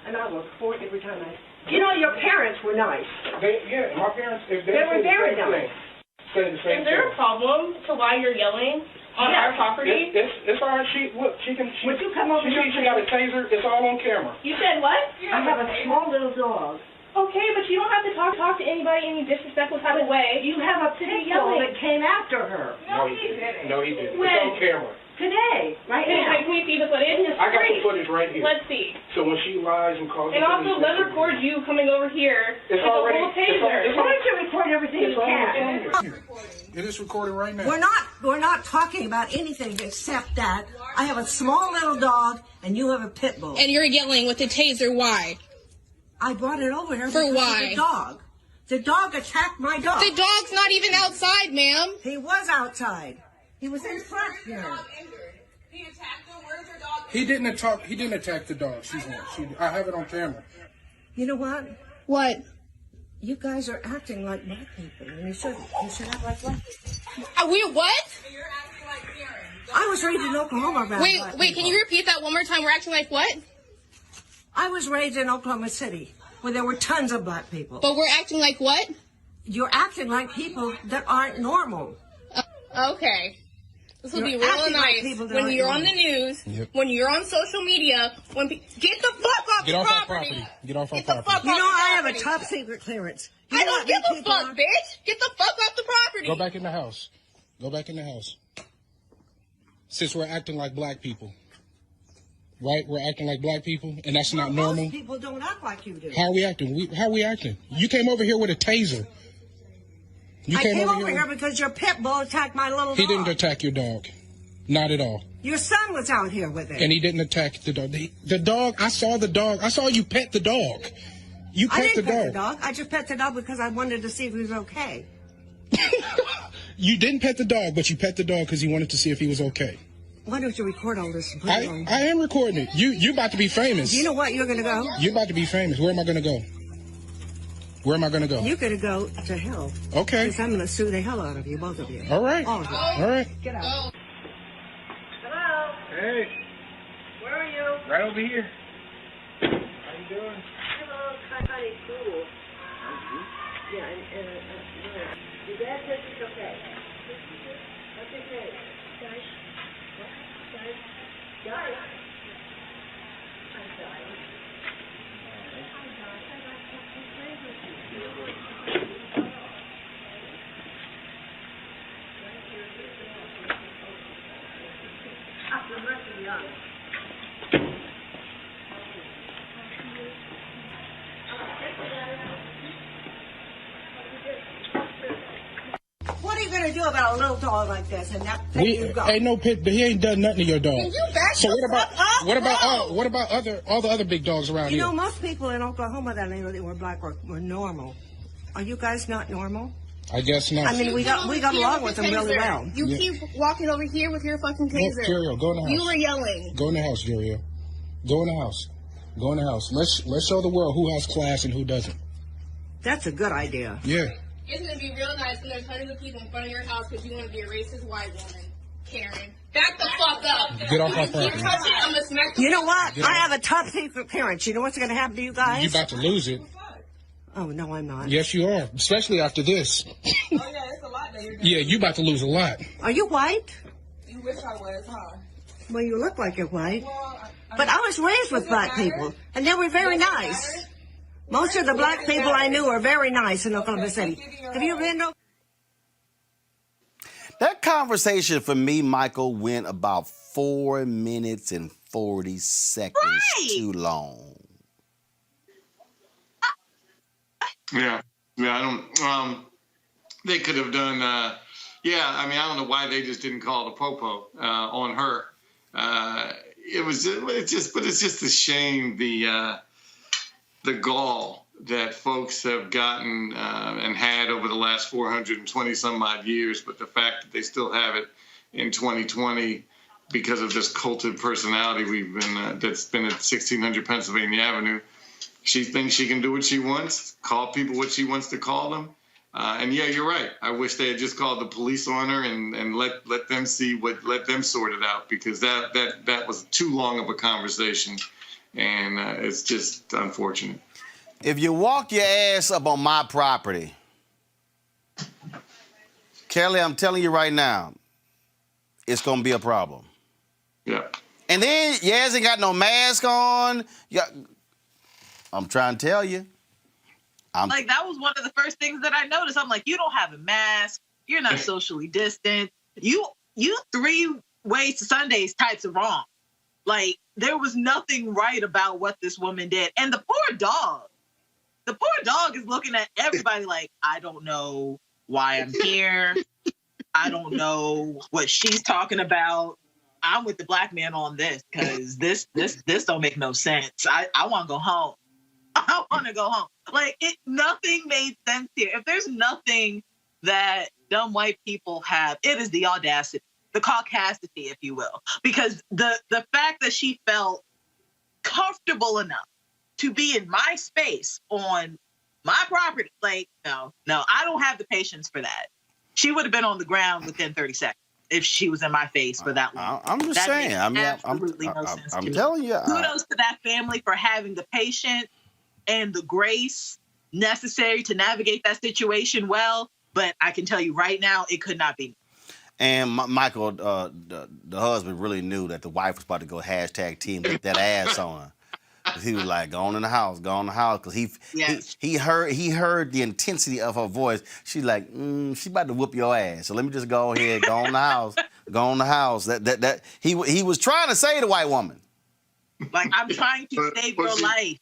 And I look forward every time You know, your parents were nice. Yeah, my parents, if They were very nice. Say the same Is there a thing. problem to why you're yelling on our property? It's all right. She can. Would you come over here? She got a taser. It's all on camera. You said what? I have a small little dog. Okay, but you don't have to talk to anybody in any disrespectful type of way. You have a pit bull that came after her. No, he didn't. No, he didn't. When? It's on camera. Today, right now. Can we see the footage? I got the footage right here. Let's see. So when she lies and calls And the also, police, let's record you coming over here It's with already- a little taser. Why don't you record everything you can? It is recording right now. We're not talking about anything except that I have a small little dog and you have a pit bull. And you're yelling with the taser. Why? I brought it over here For because why? of the dog. The dog attacked my dog. The dog's not even outside, ma'am. He was outside. He was in front here. He didn't attack the dog. I have it on camera. You know what? What? You guys are acting like black people, and you shouldn't. You should act like black people. We what? I was raised in Oklahoma around Wait, black can people. you repeat that one more time? We're acting like what? I was raised in Oklahoma City, where there were tons of black people. But we're acting like what? You're acting like people that aren't normal. Okay. This will be You're real acting like nice people that when aren't you're on normal. the news, when you're on social media, get the fuck off Get the off our property. property. Get off our Get the property. fuck You off know, the I have a property. top secret clearance. You I know don't what give these a people fuck, are? bitch. Get the fuck off the property. Go back in the house. Go back in the house. Since we're acting like black people. Right? We're acting like black people, and that's not normal. Most people don't act like you do. How are we acting? How are we acting? You came over here with a taser. I came over here because your pit bull attacked my little He dog. didn't attack your dog. Not at all. Your son was out here with it. And he didn't attack the dog. The dog, I saw the dog. I saw you pet the dog. You I pet didn't the pet dog. the dog. I just pet the dog because I wanted to see if he was okay. You didn't pet the dog, but you pet the dog because you wanted to see if he was okay. Why don't you record all this and put it on? I am recording it. You about to be famous. You know what? You're going to go? You're about to be famous. Where am I going to go? Where am I going to go? You're going to go to hell. Okay. Because I'm going to sue the hell out of you, both of you. All right. All of you. All right. Get out. Hello? Hey, Where are you? right over here. How you doing? Hello, kind of cool. Yeah, and your dad says it's okay. What's his name? Guys? Guys? I'm sorry. You must be young. What are you going to do about a little dog like this and that thing you got? Ain't no pit, but he ain't done nothing to your dog. Can you back So the what about fuck up, what about bro? what about all the other big dogs around You here? know, most people in Oklahoma that were black were normal. Are you guys not normal? I guess not. I mean, we got along with them really well. You keep walking over here with your fucking taser. Jeriel, go in the house. You were yelling. Go in the house, Jeriel. Go in the house. Go in the house. Let's show the world who has class and who doesn't. That's a good idea. Yeah. It's going to be real nice when there's hundreds of people in front of your house because you want to be a racist white woman. Karen. Back the fuck up. Get off our Keep property. touching, I'm going to smack the You know what? Get I out. have a top secret clearance. You know what's going to happen to you guys? You about to lose it. Oh, no, I'm not. Yes, you are. Especially after this. Oh, yeah, it's a lot that you're doing. Yeah, you about to lose a lot. Are you white? You wish I was, huh? Well, you look like you're white. But I was raised with black people, and they were very nice. Most of the black people I knew were very nice in Oklahoma City. Have you been to... That conversation for me, Michael, went about 4 minutes and 40 seconds too long. Yeah, I don't. They could have done. Yeah, I mean, I don't know why they just didn't call the popo on her. It's just a shame the gall that folks have gotten and had over the last 420 some odd years, but the fact that they still have it in 2020 because of this culted personality that's been at 1600 Pennsylvania Avenue. She thinks she can do what she wants, call people what she wants to call them. And yeah, you're right. I wish they had just called the police on her and let them let them sort it out, because that was too long of a conversation, and it's just unfortunate. If you walk your ass up on my property, Kelly, I'm telling you right now, it's gonna be a problem. Yeah. And then your ass ain't got no mask on. I'm trying to tell you. Like, that was one of the first things that I noticed. I'm like, you don't have a mask. You're not socially distant. You 3 ways to Sundays types of wrong. Like, there was nothing right about what this woman did. And the poor dog is looking at everybody like, I don't know why I'm here. I don't know what she's talking about. I'm with the black man on this, because this don't make no sense. I want to go home. I want to go home. Like, nothing made sense here. If there's nothing that dumb white people have, it is the audacity, the caucasity, if you will. Because the fact that she felt comfortable enough to be in my space on my property, like, no, I don't have the patience for that. She would have been on the ground within 30 seconds if she was in my face for that long. I'm just saying. Absolutely no sense. I'm telling you. Kudos to that family for having the patience and the grace necessary to navigate that situation well. But I can tell you right now, it could not be. And Michael, the husband, really knew that the wife was about to go #team with that ass on her. He was like, go on in the house, because he heard the intensity of her voice. She's like, she about to whoop your ass. So let me just go ahead, go in the house, That he was trying to say to the white woman. Like, I'm trying to save your life.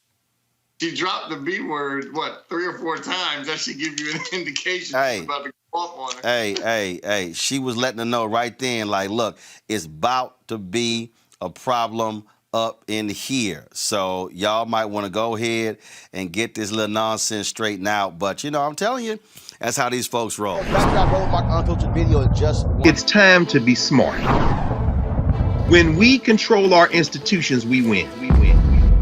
She dropped the B word, 3 or 4 times? That should give you an indication she's about to go off on her. Hey, she was letting her know right then, like, look, it's about to be a problem up in here. So y'all might want to go ahead and get this little nonsense straightened out. But, I'm telling you, that's how these folks roll. It's time to be smart. When we control our institutions, we win.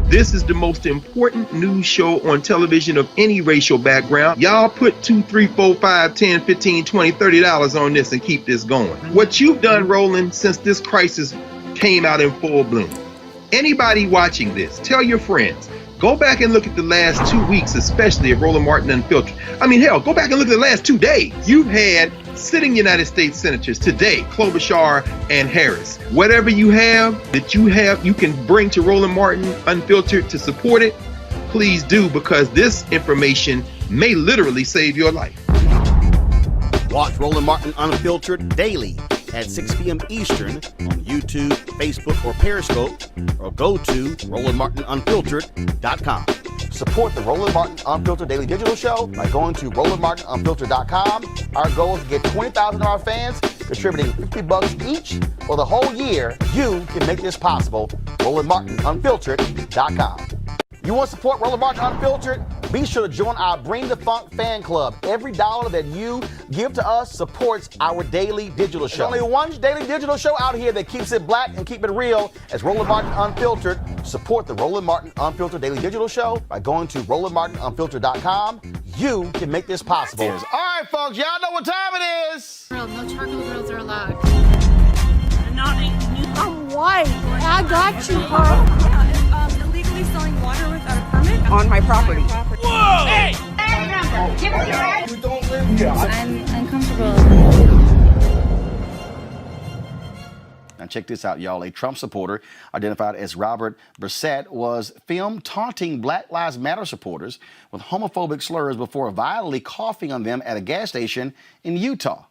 This is the most important news show on television of any racial background. Y'all put $2, $3, $4, $5, $10, $15, $20, $30 on this and keep this going. What you've done, Roland, since this crisis came out in full bloom. Anybody watching this, tell your friends. Go back and look at the last 2 weeks, especially of Roland Martin Unfiltered. I mean, hell, go back and look at the last 2 days. You've had sitting United States senators today, Klobuchar and Harris. Whatever you have, you can bring to Roland Martin Unfiltered to support it. Please do, because this information may literally save your life. Watch Roland Martin Unfiltered daily at 6 p.m. Eastern on YouTube, Facebook, or Periscope, or go to RolandMartinUnfiltered.com. Support the Roland Martin Unfiltered Daily Digital Show by going to RolandMartinUnfiltered.com. Our goal is to get 20,000 of our fans contributing $50 each for the whole year. You can make this possible. RolandMartinUnfiltered.com. You want to support Roland Martin Unfiltered? Be sure to join our Bring the Funk fan club. Every dollar that you give to us supports our daily digital show. There's only one daily digital show out here that keeps it black and keep it real as Roland Martin Unfiltered. Support the Roland Martin Unfiltered Daily Digital Show by going to RolandMartinUnfiltered.com. You can make this possible. All right, folks, y'all know what time it is. No charcoal grills are allowed. I'm white. I got you, Carl. Illegally selling water without a permit on my property. Whoa! Hey! Give us your address. You don't live here. I'm uncomfortable. Now check this out, y'all. A Trump supporter identified as Robert Brissett was filmed taunting Black Lives Matter supporters with homophobic slurs before violently coughing on them at a gas station in Utah.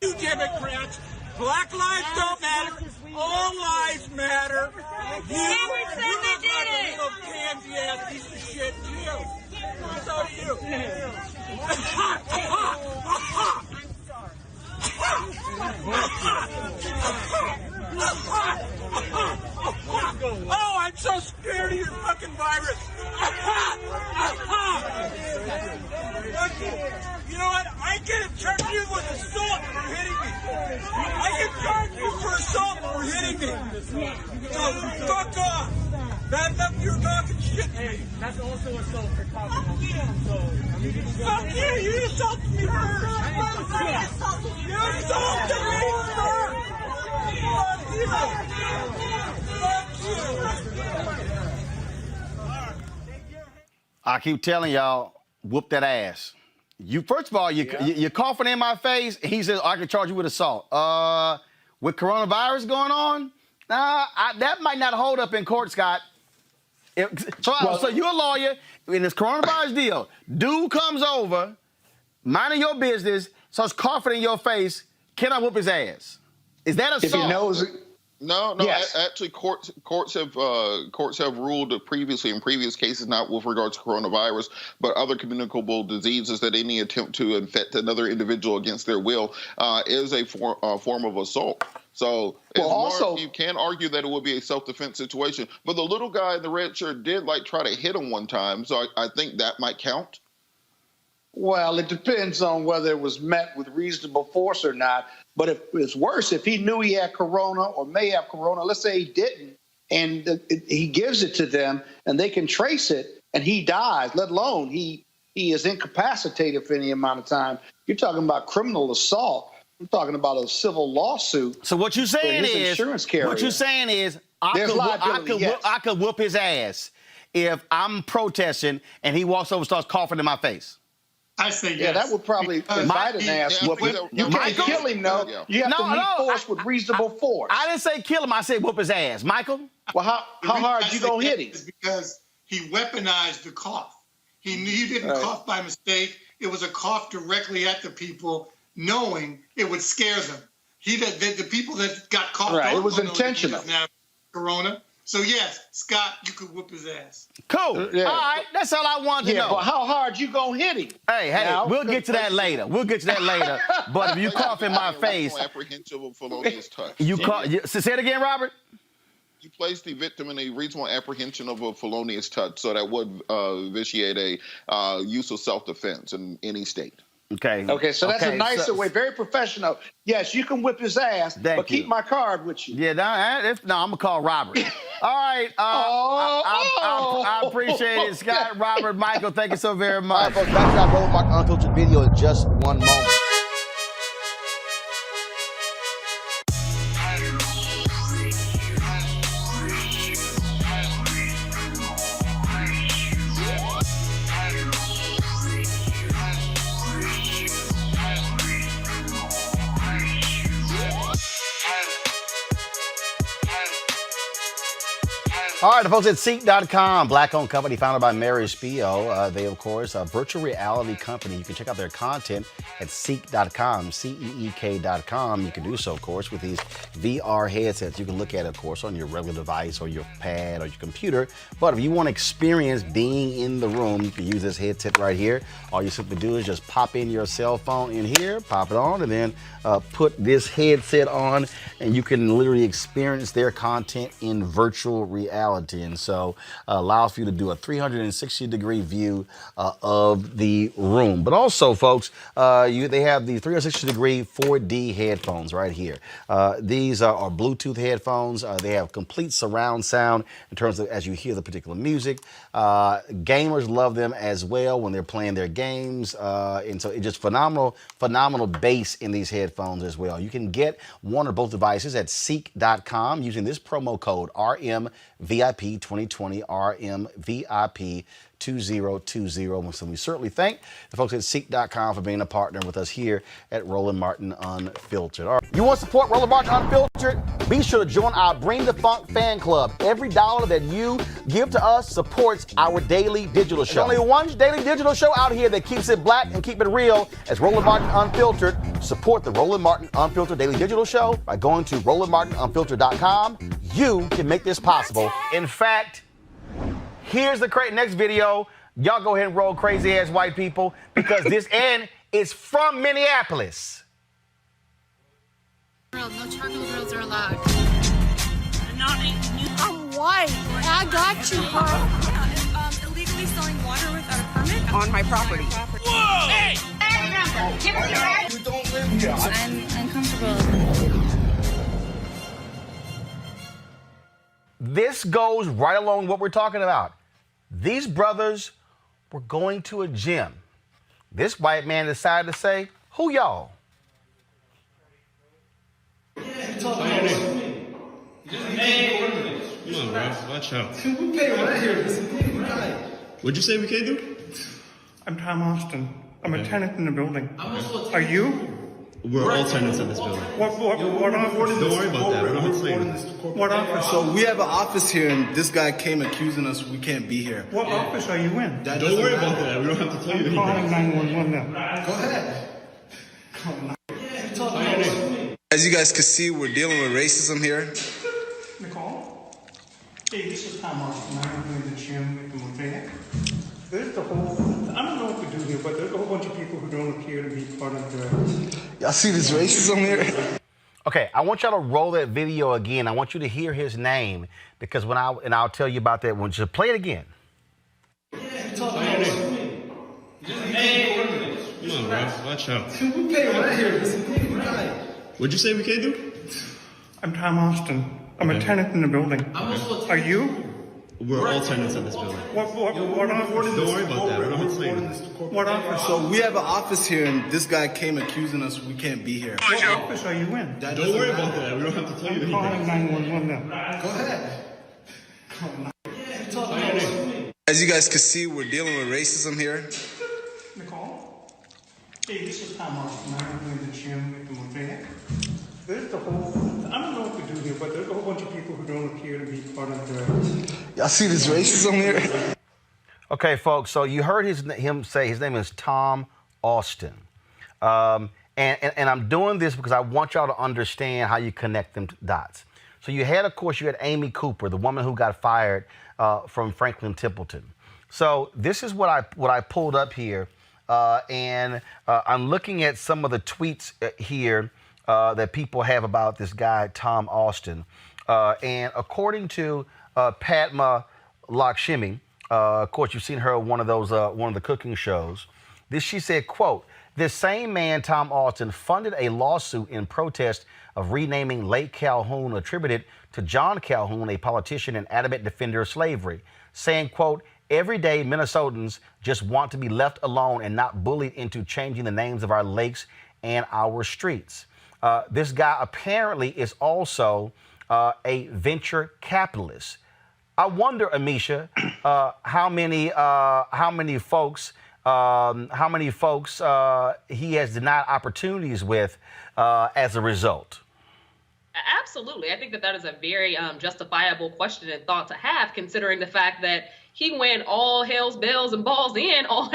You Democrats, Black lives don't matter, all lives matter. You look like a little pansy-ass piece of shit, too. So do you. I'm sorry. I'm so scared of your fucking virus. You know what? I can charge you with assault for hitting me. I can charge you for assault for hitting me. So fuck off. Bad enough you're talking shit to me. That's also assault for talking. Fuck you. Fuck you. You assaulted me first. You assaulted me first. Fuck you. Fuck you. I keep telling y'all, whoop that ass. You first of all, you're coughing in my face. And he says I can charge you with assault. With coronavirus going on, that might not hold up in court, Scott. So you're a lawyer in this coronavirus deal. Dude comes over, minding your business, starts coughing in your face. Can I whoop his ass? Is that assault? If he knows. No. Yes. Actually, courts have ruled previously in previous cases, not with regards to coronavirus, but other communicable diseases, that any attempt to infect another individual against their will is a form of assault. So, you can argue that it would be a self-defense situation, but the little guy in the red shirt did try to hit him one time, so I think that might count. Well, it depends on whether it was met with reasonable force or not. But if it's worse, if he knew he had corona or may have corona, let's say he didn't, and he gives it to them and they can trace it and he dies, let alone he is incapacitated for any amount of time, you're talking about criminal assault. I'm talking about a civil lawsuit. So what you're saying is, insurance carrier. I could whoop his ass if I'm protesting and he walks over and starts coughing in my face. I say yes. Yeah, that would probably invite an ass whooping. You can't kill him, though. You have to meet force with reasonable force. I didn't say kill him. I said whoop his ass. Michael? Well, how hard you going to hit him? Because he weaponized the cough. He didn't cough by mistake. It was a cough directly at the people, knowing it would scare them. The people that got coughed on. It was intentional. Now, corona. So, yes, Scott, you could whoop his ass. Cool. Yeah. All right. That's all I wanted to know. But how hard you going to hit him? Hey, we'll get to that later. But if you cough in my face. Apprehensive of felonious touch. Say it again, Robert? You place the victim in a reasonable apprehension of a felonious touch, so that would vitiate a use of self-defense in any state. Okay, so that's a nicer way, very professional. Yes, you can whip his ass, but keep my card with you. Yeah, I'm going to call Robert. All right. I appreciate it, Scott, Robert, Michael. Thank you so very much. All right, folks, back to our Roland Martin Unfiltered video in just one moment. All right, the folks at Seek.com, black-owned company founded by Mary Spio. They, of course, a virtual reality company. You can check out their content at Seek.com, CEEK.com. You can do so, of course, with these VR headsets. You can look at it, of course, on your regular device or your pad or your computer. But if you want to experience being in the room, you can use this headset right here. All you simply do is just pop in your cell phone in here, pop it on, and then put this headset on, and you can literally experience their content in virtual reality. And so allows for you to do a 360-degree view of the room. But also, folks, they have the 360-degree 4D headphones right here. These are Bluetooth headphones. They have complete surround sound in terms of as you hear the particular music. Gamers love them as well when they're playing their games. And so it's just phenomenal bass in these headphones as well. You can get one or both devices at Seek.com using this promo code RMVIP2020, RMVIP 2020. So we certainly thank the folks at Seek.com for being a partner with us here at Roland Martin Unfiltered. All right. You want to support Roland Martin Unfiltered? Be sure to join our Bring the Funk fan club. Every dollar that you give to us supports our daily digital show. There's only one daily digital show out here that keeps it black and keep it real as Roland Martin Unfiltered. Support the Roland Martin Unfiltered daily digital show by going to RolandMartinUnfiltered.com. You can make this possible. In fact, here's the next video. Y'all go ahead and roll crazy ass white people because this end is from Minneapolis. No charcoal grills are allowed. I'm white. I got you, huh? Illegally selling water without a permit On my property. Whoa! Hey! Give us your ID. You don't live here. I'm uncomfortable. This goes right along what we're talking about. These brothers were going to a gym. This white man decided to say, who y'all? Come on, bro. Watch out. We pay right here. What'd you say we can't do? I'm Tom Austin. I'm a tenant in the building. Are you? We're all tenants in this building. What office? Don't worry about that. I'm explaining. What office? So we have an office here, and this guy came accusing us we can't be here. What office are you in? Don't worry about that. We don't have to tell you anything. Calling 911 now. Go ahead. As you guys can see, we're dealing with racism here. Nicole? Hey, this is Tom Austin. I'm in the gym at the Mosaic. There's the whole, I don't know what to do here, but there's a whole bunch of people who don't appear to be part of the... Y'all see this racism here? Okay, I want y'all to roll that video again. I want you to hear his name because I'll tell you about that when you play it again. Come on, bro. Watch out. We pay right here. What'd you say we can't do? I'm Tom Austin. I'm a tenant in the building. Are you? We're all tenants in this building. What office? Don't worry about that. I'm explaining. What office? So we have an office here, and this guy came accusing us we can't be here. What office are you in? Don't worry about that. We don't have to tell you anything. Calling 911 now. Go ahead. As you guys can see, we're dealing with racism here. Nicole? Hey, this is Tom Austin. I'm in the gym at the Mosaic. There's the whole, I don't know what to do here, but there's a whole bunch of people who don't appear to be part of the... Y'all see this racism here? Okay, folks, so you heard him say his name is Tom Austin. And I'm doing this because I want y'all to understand how you connect them dots. So you had Amy Cooper, the woman who got fired from Franklin Templeton. So this is what I pulled up here. And I'm looking at some of the tweets here that people have about this guy, Tom Austin. And according to Padma Lakshmi, of course, you've seen her on one of the cooking shows. She said, quote, "This same man, Tom Austin, funded a lawsuit in protest of renaming Lake Calhoun, attributed to John Calhoun, a politician and adamant defender of slavery, saying, quote, every day Minnesotans just want to be left alone and not bullied into changing the names of our lakes and our streets." This guy apparently is also a venture capitalist. I wonder, Amisha, how many folks he has denied opportunities with as a result. Absolutely. I think that is a very justifiable question and thought to have, considering the fact that he went all hell's bells and balls in on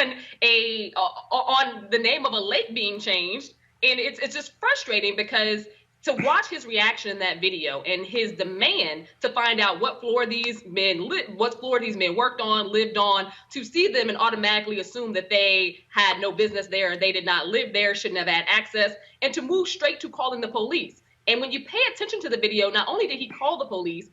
the name of a lake being changed. And it's just frustrating because to watch his reaction in that video and his demand to find out what floor these men worked on, lived on, to see them and automatically assume that they had no business there and they did not live there, shouldn't have had access, and to move straight to calling the police. And when you pay attention to the video, not only did he call the police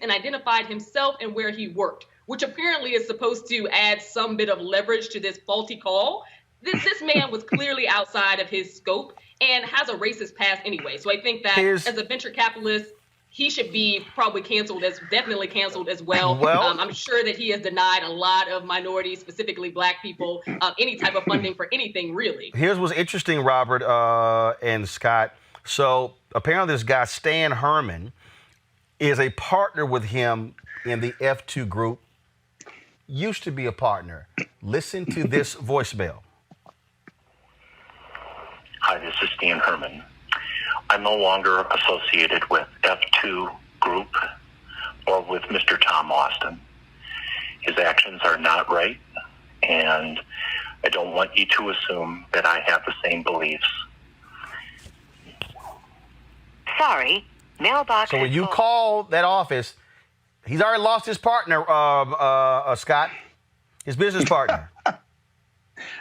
and identified himself and where he worked, which apparently is supposed to add some bit of leverage to this faulty call. This man was clearly outside of his scope and has a racist past anyway. So I think that as a venture capitalist, he should be probably definitely canceled as well. I'm sure that he has denied a lot of minorities, specifically black people, any type of funding for anything, really. Here's what's interesting, Robert and Scott. So apparently this guy, Stan Herman, is a partner with him in the F2 group. Used to be a partner. Listen to this voicemail. Hi, this is Stan Herman. I'm no longer associated with F2 Group or with Mr. Tom Austin. His actions are not right, and I don't want you to assume that I have the same beliefs. Sorry, mailbox. So when you call that office, he's already lost his partner, Scott, his business partner.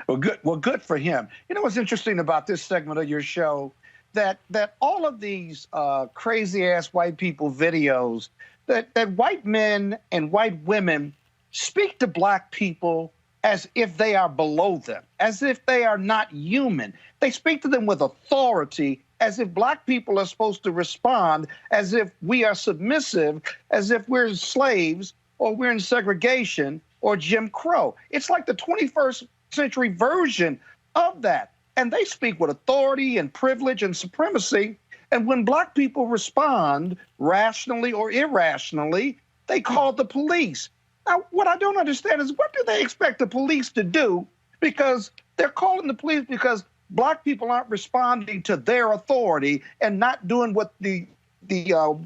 Well, good for him. You know what's interesting about this segment of your show? That all of these crazy-ass white people videos that white men and white women speak to black people as if they are below them, as if they are not human. They speak to them with authority, as if black people are supposed to respond, as if we are submissive, as if we're slaves or we're in segregation or Jim Crow. It's like the 21st century version of that. And they speak with authority and privilege and supremacy. And when black people respond rationally or irrationally, they call the police. Now, what I don't understand is, what do they expect the police to do? Because they're calling the police because black people aren't responding to their authority and not doing what the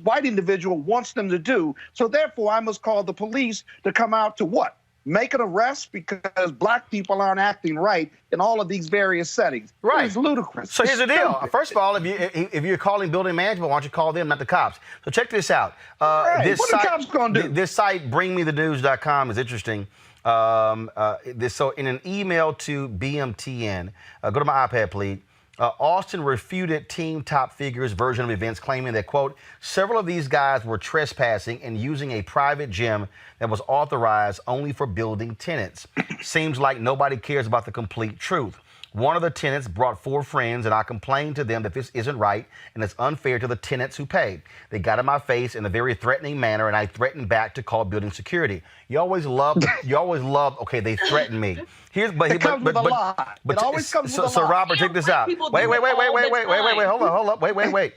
white individual wants them to do. So therefore, I must call the police to come out to what? Make an arrest because black people aren't acting right in all of these various settings. Right. It's ludicrous. So here's the deal. Stupid. First of all, if you're calling building management, why don't you call them, not the cops? So check this out. Right. This What site, are the cops going to do? This site, bringmethenews.com, is interesting. So in an email to BMTN, go to my iPad, please. Austin refuted team top figures version of events, claiming that, quote, several of these guys were trespassing and using a private gym that was authorized only for building tenants. Seems like nobody cares about the complete truth. One of the tenants brought 4 friends, and I complained to them that this isn't right and it's unfair to the tenants who paid. They got in my face in a very threatening manner, and I threatened back to call building security. You always love, okay, they threatened me. It comes with a lie. It always comes with a lie. So Robert, check this out. Wait, hold up. Wait.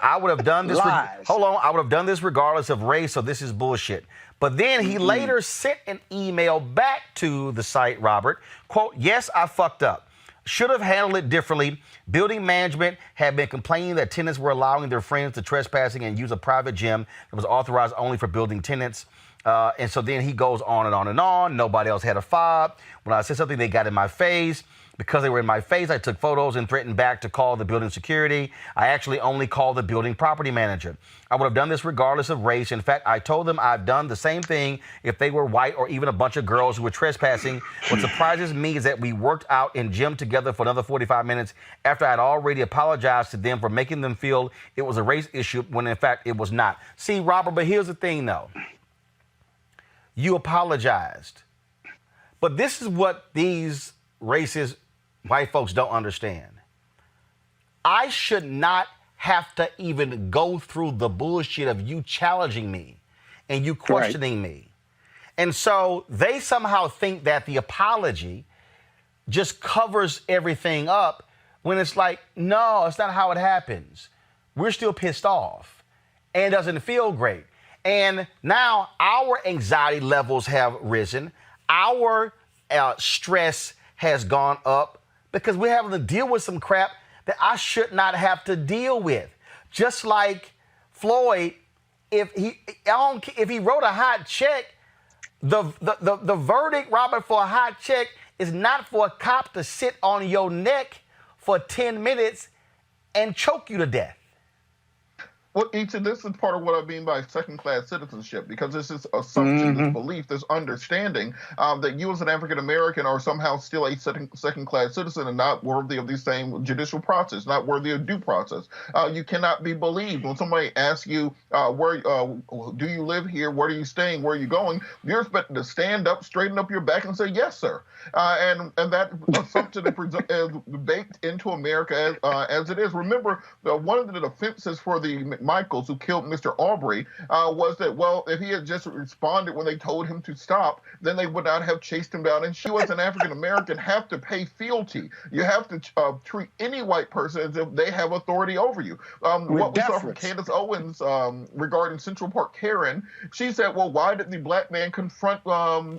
I would have done this. I would have done this regardless of race, so this is bullshit. But then he later sent an email back to the site, Robert, quote, yes, I fucked up. Should have handled it differently. Building management had been complaining that tenants were allowing their friends to trespassing and use a private gym that was authorized only for building tenants. And so then he goes on and on and on. Nobody else had a fob. When I said something, they got in my face. Because they were in my face, I took photos and threatened back to call the building security. I actually only called the building property manager. I would have done this regardless of race. In fact, I told them I've done the same thing if they were white or even a bunch of girls who were trespassing. What surprises me is that we worked out in gym together for another 45 minutes after I'd already apologized to them for making them feel it was a race issue when in fact it was not. See, Robert, but here's the thing though. You apologized. But this is what these racist white folks don't understand. I should not have to even go through the bullshit of you challenging me and you questioning me. And so they somehow think that the apology just covers everything up when it's like, no, it's not how it happens. We're still pissed off and it doesn't feel great. And now our anxiety levels have risen. Our stress has gone up because we're having to deal with some crap that I should not have to deal with. Just like Floyd, if he wrote a hot check, the verdict, Robert, for a hot check is not for a cop to sit on your neck for 10 minutes and choke you to death. Well, Ethan, this is part of what I mean by second-class citizenship, because this is assumption, this belief, this understanding that you as an African-American are somehow still a second-class citizen and not worthy of the same judicial process, not worthy of due process. You cannot be believed. When somebody asks you, where do you live here, where are you staying, where are you going, you're expected to stand up, straighten up your back and say, yes, sir. And that assumption is baked into America as it is. Remember, one of the defenses for the Michaels, who killed Mr. Aubrey, was that, well, if he had just responded when they told him to stop, then they would not have chased him down. And you as an African-American have to pay fealty. You have to treat any white person as if they have authority over you. What we saw from Candace Owens regarding Central Park Karen, she said, well, why did the black man confront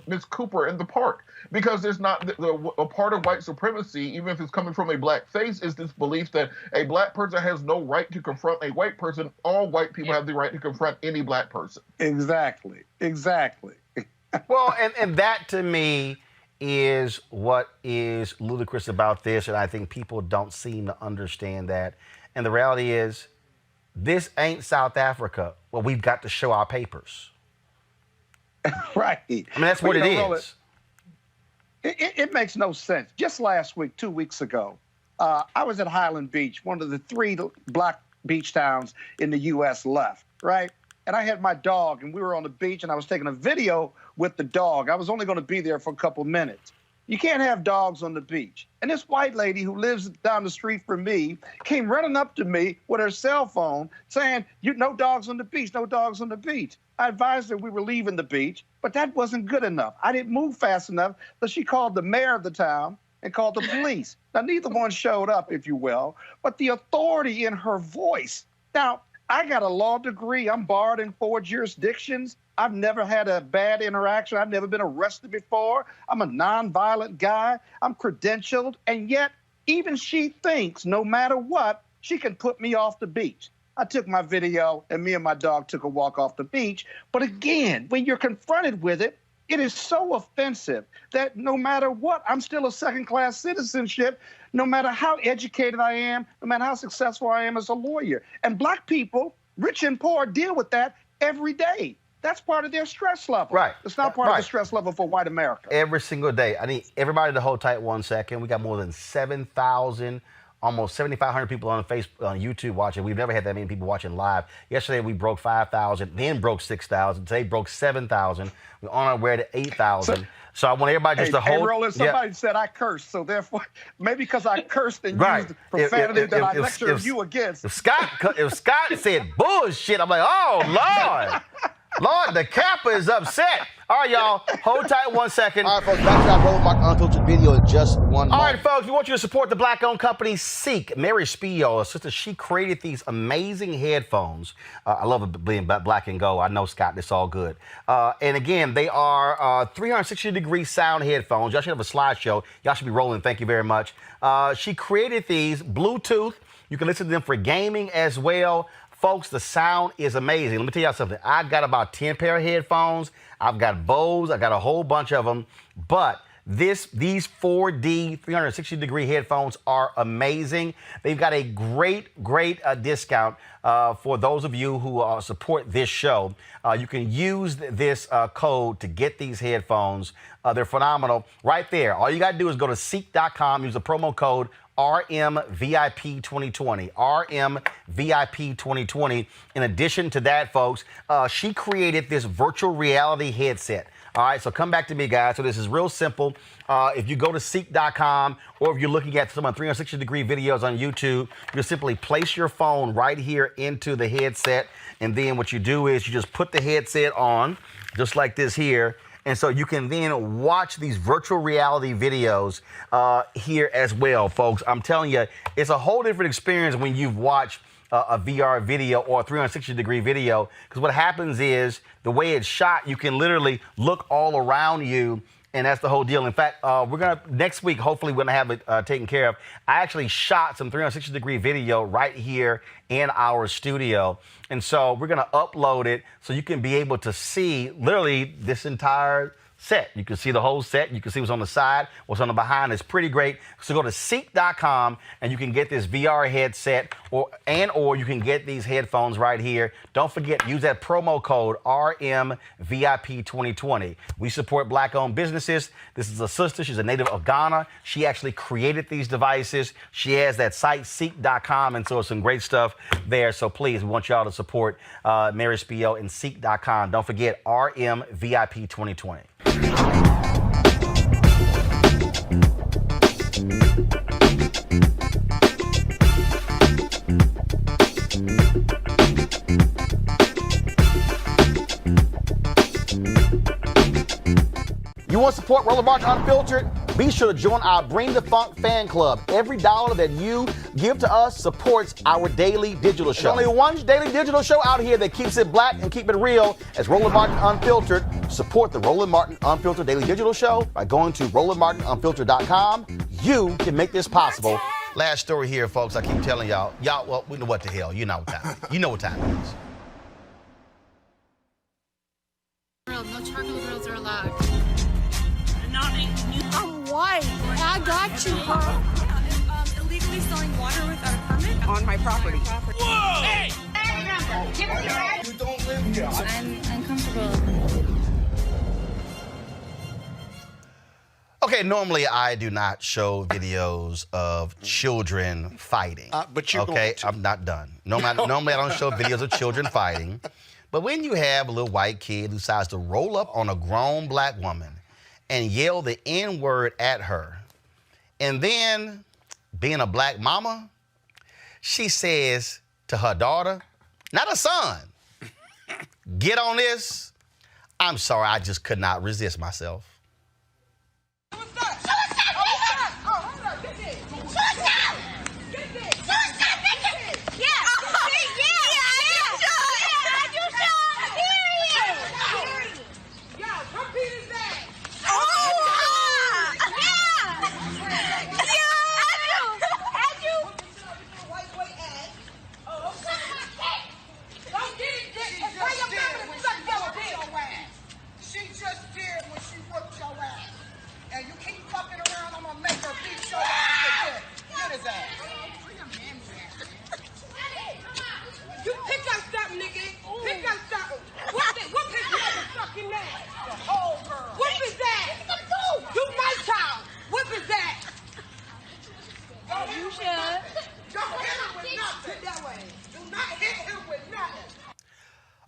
Ms. Cooper in the park? Because there's not a part of white supremacy, even if it's coming from a black face, is this belief that a black person has no right to confront a white person. All white people have the right to confront any black person. Exactly. Well, and that to me is what is ludicrous about this, and I think people don't seem to understand that. And the reality is, this ain't South Africa. Well, we've got to show our papers. Right. I mean, that's what it is. It makes no sense. Just last week, 2 weeks ago, I was at Highland Beach, one of the 3 black beach towns in the U.S. left, right? and I had my dog, and we were on the beach, and I was taking a video with the dog. I was only going to be there for a couple minutes. You can't have dogs on the beach. And this white lady who lives down the street from me came running up to me with her cell phone saying, no dogs on the beach, no dogs on the beach. I advised her we were leaving the beach, but that wasn't good enough. I didn't move fast enough, so she called the mayor of the town and called the police. Now, neither one showed up, if you will, but the authority in her voice. Now, I got a law degree. I'm barred in 4 jurisdictions. I've never had a bad interaction. I've never been arrested before. I'm a nonviolent guy. I'm credentialed. And yet, even she thinks no matter what, she can put me off the beach. I took my video, and me and my dog took a walk off the beach. But again, when you're confronted with it, it is so offensive that no matter what, I'm still a second-class citizenship, no matter how educated I am, no matter how successful I am as a lawyer. And black people, rich and poor, deal with that every day. That's part of their stress level. Right. It's not part of the stress level for white America. Every single day. I need everybody to hold tight 1 second. We got more than 7,000, almost 7,500 people on Facebook, on YouTube watching. We've never had that many people watching live. Yesterday we broke 5,000, then broke 6,000. Today broke 7,000. We're on our way to 8,000. So I want everybody just to hold. Hey, Roland, somebody said I cursed, so therefore, maybe because I cursed and used profanity that I lectured you against. If Scott said bullshit, I'm like, oh, Lord. Lord, the Kappa is upset. All right, y'all, hold tight 1 second. All right, folks, back to our Roland Martin Unfiltered video in just 1 moment. All right, folks, we want you to support the black-owned company Seek. Mary Spio, her sister, she created these amazing headphones. I love it being black and gold. I know, Scott, it's all good. And again, they are 360-degree sound headphones. Y'all should have a slideshow. Y'all should be rolling. Thank you very much. She created these Bluetooth. You can listen to them for gaming as well. Folks, the sound is amazing. Let me tell y'all something. I got about 10 pair of headphones. I've got Bose. I got a whole bunch of them. But these 4D 360-degree headphones are amazing. They've got a great discount for those of you who support this show. You can use this code to get these headphones. They're phenomenal. Right there. All you got to do is go to Seek.com, use the promo code RMVIP2020. RMVIP2020. In addition to that, folks, she created this virtual reality headset. All right, so come back to me, guys. So this is real simple. If you go to Seek.com, or if you're looking at some 360-degree videos on YouTube, you simply place your phone right here into the headset, and then what you do is you just put the headset on, just like this here. And so you can then watch these virtual reality videos here as well, folks. I'm telling you, it's a whole different experience when you've watched a VR video or a 360-degree video, because what happens is the way it's shot, you can literally look all around you, and that's the whole deal. In fact, we're going to, next week, hopefully we're going to have it taken care of. I actually shot some 360-degree video right here in our studio. And so we're going to upload it so you can be able to see literally this entire set. You can see the whole set. You can see what's on the side, what's on the behind. It's pretty great. So go to Seek.com and you can get this VR headset, or you can get these headphones right here. Don't forget, use that promo code RMVIP2020. We support black-owned businesses. This is a sister. She's a native of Ghana. She actually created these devices. She has that site, Seek.com, and so it's some great stuff there. So please, we want y'all to support Mary Spio and Seek.com. Don't forget, RMVIP2020. You want to support Roland Martin Unfiltered? Be sure to join our Bring the Funk fan club. Every dollar that you give to us supports our daily digital show. There's only one daily digital show out here that keeps it black and keep it real as Roland Martin Unfiltered. Support the Roland Martin Unfiltered daily digital show by going to RolandMartinUnfiltered.com. You can make this possible. Last story here, folks. I keep telling y'all. Well, we know what the hell. You know what time. You know what time it is. No charcoal grills are allowed. I'm white. I got you, huh? Illegally selling water without a permit on my property. Whoa! Hey! You don't live here. I'm uncomfortable. Okay, normally I do not show videos of children fighting. But you're okay, going to. I'm not done. Normally I don't show videos of children fighting. But when you have a little white kid who decides to roll up on a grown black woman and yell the N-word at her, and then, being a black mama, she says to her daughter, not her son, get on this. I'm sorry, I just could not resist myself.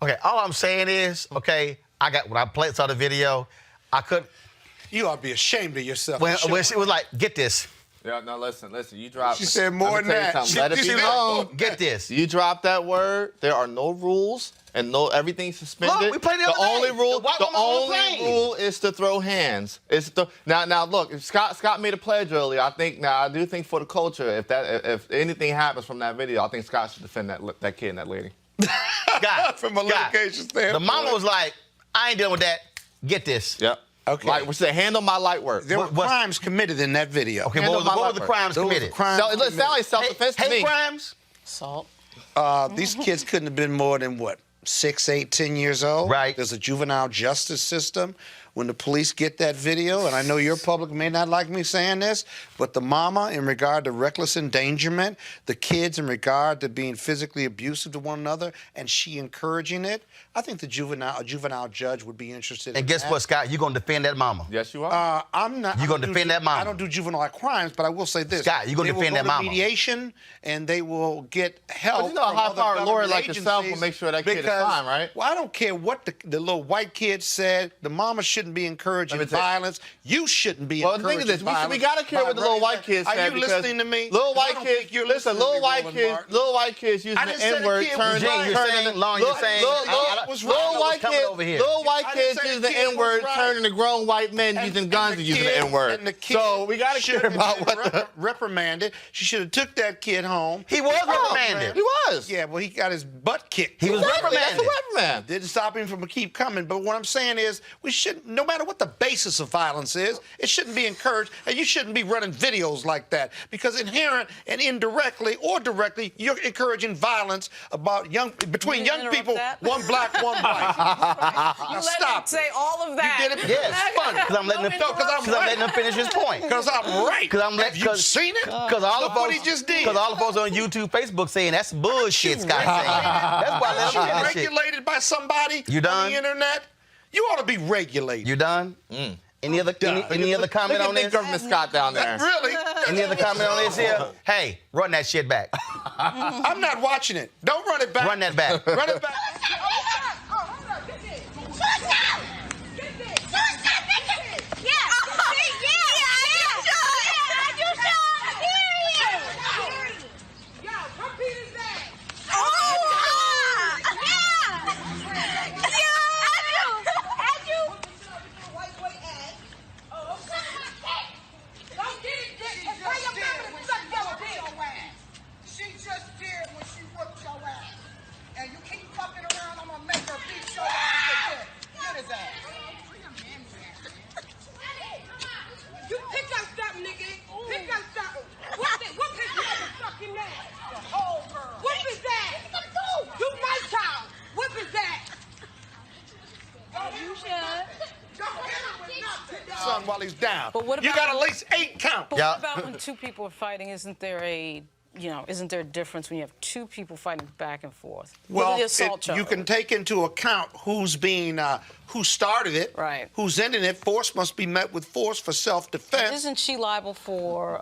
Okay, all I'm saying is, okay, when I saw the video, I couldn't. You ought to be ashamed of yourself. When she was like, get this. Yeah, no, listen, you dropped. She said more than that. Let it be known. Get this. You dropped that word. There are no rules and everything's suspended. Look, we played the only other day. rule. The only rule is to throw hands. Now look. If Scott made a pledge earlier. I do think for the culture, if anything happens from that video, I think Scott should defend that kid and that lady. From a litigation standpoint. The mama was like, I ain't dealing with that. Get this. Yep. Okay. Like we said, handle my light work. There were crimes committed in that video. Okay, what were the crimes committed? It sounds like self-defense to me. Hate crimes? Assault. These kids couldn't have been more than, 6, 8, 10 years old? Right. There's a juvenile justice system. When the police get that video, and I know your public may not like me saying this, but the mama in regard to reckless endangerment, the kids in regard to being physically abusive to one another, and she encouraging it, I think a juvenile judge would be interested in And guess that. what, Scott? You're going to defend that mama. Yes, you are. I'm not. You're going to defend that mama. I don't do juvenile crimes, but I will say this. Scott, you're going to defend that mama. They will go to mediation, and they will get help. But you know, a high-powered lawyer like yourself will agencies make sure that kid is because, fine, right? Well, I don't care what the little white kid said. The mama shouldn't be encouraging violence. You shouldn't be encouraging think of this. violence. We got to care what the little white kids said. Are you listening to me? Little white kids, listen, little white kids using the N-word turning Little white kids using the N-word turning to grown white men using guns and using the N-word. So we got to care about what reprimanded. She should have took that kid home. He was reprimanded. He was. Yeah, well, he got his butt kicked. He was reprimanded. That's a reprimand. Didn't stop him from keep coming. But what I'm saying is, we shouldn't, no matter what the basis of violence is, it shouldn't be encouraged, and you shouldn't be running videos like that, because inherent and indirectly or directly, you're encouraging violence about between young people, one black, one white. You let stop him say all of that. You did it. Yeah, it's fun because I'm letting him finish his point. Because I'm right. Have you seen it? Because all the Look what folks, he just did. Because all the folks on YouTube, Facebook saying that's bullshit, Scott saying. That's why I let him finish that shit. Regulated by somebody You done? on the internet. You ought to be regulated. You done? Any other comment on this? Look at Governor Scott down there. Really? Any other comment on this here? Hey, run that shit back. I'm not watching it. Don't run it back. Run that back. Run it back. While he's down. But what about, you got at least 8 counts. But what about when two people are fighting? Isn't there a difference when you have two people fighting back and forth? Well, the assault charge? You can take into account who's being, who started it, right? Who's ending it. Force must be met with force for self-defense. Isn't she liable for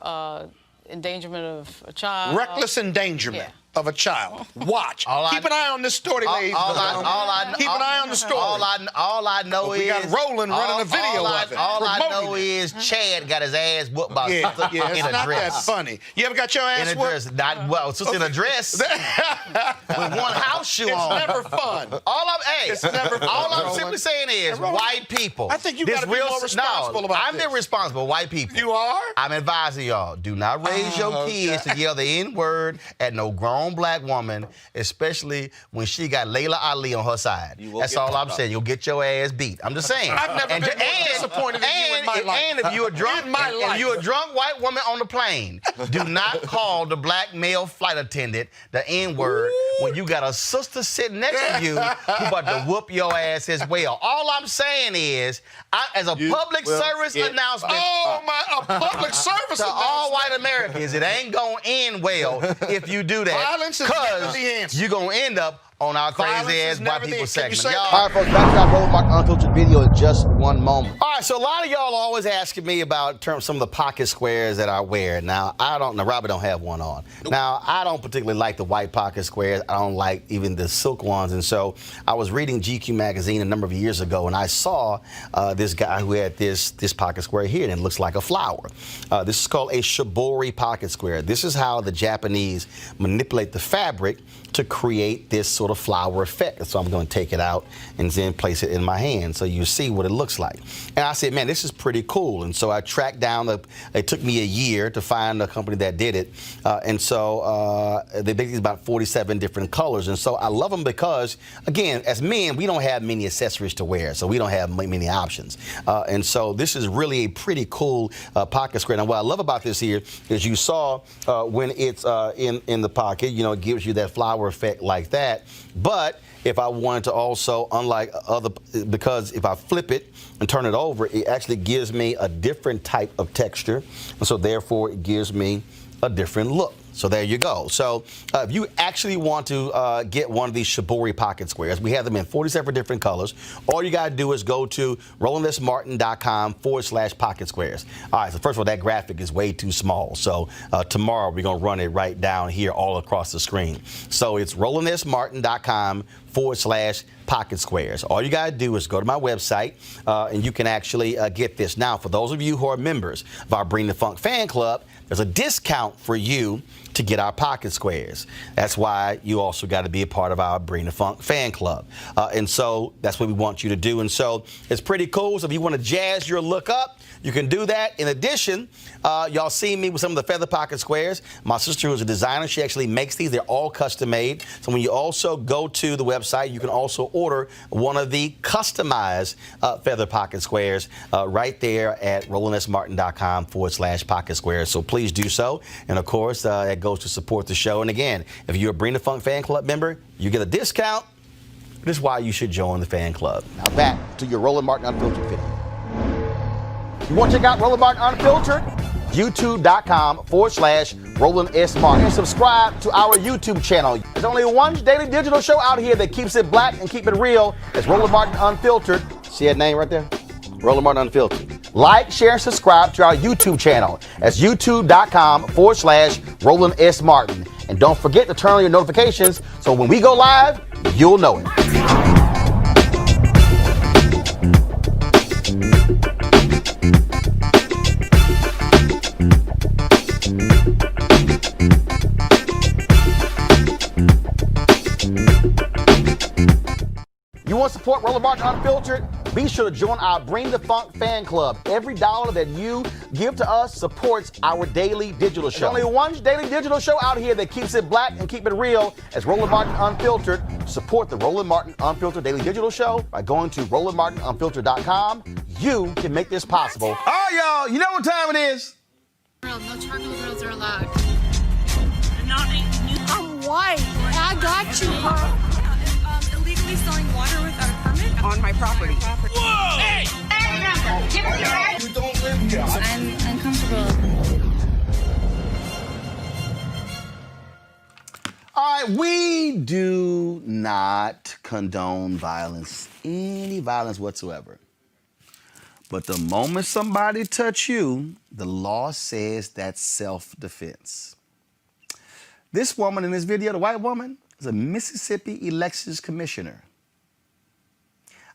endangerment of a child? Reckless endangerment. Yeah. of a child. Watch. Keep an eye on this story, ladies. Keep an eye on the story. All I know is we got Roland running a video of it. All I know is Chad got his ass whooped by a sister it's in a not dress. that funny. You ever got your ass in a whooped? dress? Sister in a dress with one house shoe on. It's never fun. It's never fun. All I'm simply saying is white people. I think you got to be more responsible about this. I'm irresponsible. White people. You are? I'm advising y'all. Do not raise your kids to yell the N-word at no grown black woman, especially when she got Layla Ali on her side. That's all I'm saying. You'll get your ass beat. I'm just saying. I've never been more disappointed in you in my life. And if you're a drunk, if you're a drunk white woman on the plane, do not call the black male flight attendant the N-word when you got a sister sitting next to you who about to whoop your ass as well. All I'm saying is, as a public service announcement, a public service to announcement. all white Americans, it ain't gonna end well if you do that. Violence is never the answer. You're gonna end up on our crazy-ass white people segment. All right, folks, back to our Roland Martin Unfiltered video in just one moment. All right, so a lot of y'all are always asking me about some of the pocket squares that I wear. Now, Robert don't have one on. Now, I don't particularly like the white pocket squares. I don't like even the silk ones. And so I was reading GQ magazine a number of years ago, and I saw this guy who had this pocket square here, and it looks like a flower. This is called a shibori pocket square. This is how the Japanese manipulate the fabric to create this sort of flower effect. So I'm going to take it out and then place it in my hand so you see what it looks like. And I said, man, this is pretty cool. And so I tracked down, it took me a year to find a company that did it. And so they make these about 47 different colors. And so I love them because, again, as men, we don't have many accessories to wear, so we don't have many options. And so this is really a pretty cool pocket square. Now, what I love about this here is you saw when it's in the pocket, it gives you that flower effect like that. But if I wanted to also, unlike because if I flip it and turn it over, it actually gives me a different type of texture. And so therefore it gives me a different look. So there you go. So if you actually want to get one of these shibori pocket squares, we have them in 47 different colors. All you got to do is go to RolandSMartin.com/pocket squares. All right, so first of all, that graphic is way too small. So tomorrow we're going to run it right down here all across the screen. So it's RolandSMartin.com/pocket squares. All you got to do is go to my website and you can actually get this. Now, for those of you who are members of our Bring the Funk fan club, there's a discount for you to get our pocket squares. That's why you also got to be a part of our Bring the Funk fan club. And so that's what we want you to do. And so it's pretty cool. So if you want to jazz your look up, you can do that. In addition, y'all see me with some of the feather pocket squares. My sister, who's a designer, she actually makes these. They're all custom made. So when you also go to the website, you can also order one of the customized feather pocket squares right there at RolandSMartin.com/pocket squares. So please do so. And of course, that goes to support the show. And again, if you're a Bring the Funk fan club member, you get a discount. This is why you should join the fan club. Now back to your Roland Martin Unfiltered video. You want to check out Roland Martin Unfiltered? YouTube.com/Roland S. Martin. And subscribe to our YouTube channel. There's only one daily digital show out here that keeps it black and keep it real. It's Roland Martin Unfiltered. See that name right there? Roland Martin Unfiltered. Like, share, and subscribe to our YouTube channel. That's YouTube.com/Roland S. Martin. And don't forget to turn on your notifications so when we go live, you'll know it. You want to support Roland Martin Unfiltered? Be sure to join our Bring the Funk fan club. Every dollar that you give to us supports our daily digital show. There's only one daily digital show out here that keeps it black and keep it real. It's Roland Martin Unfiltered. Support the Roland Martin Unfiltered daily digital show by going to RolandMartinUnfiltered.com. You can make this possible. All right, y'all, you know what time it is. No charcoal grills are allowed. I'm white. I got you, huh? Illegally selling water without a permit on my property. Whoa! Hey! You don't live here. I'm uncomfortable. All right, we do not condone violence, any violence whatsoever. But the moment somebody touch you, the law says that's self-defense. This woman in this video, the white woman, is a Mississippi elections commissioner.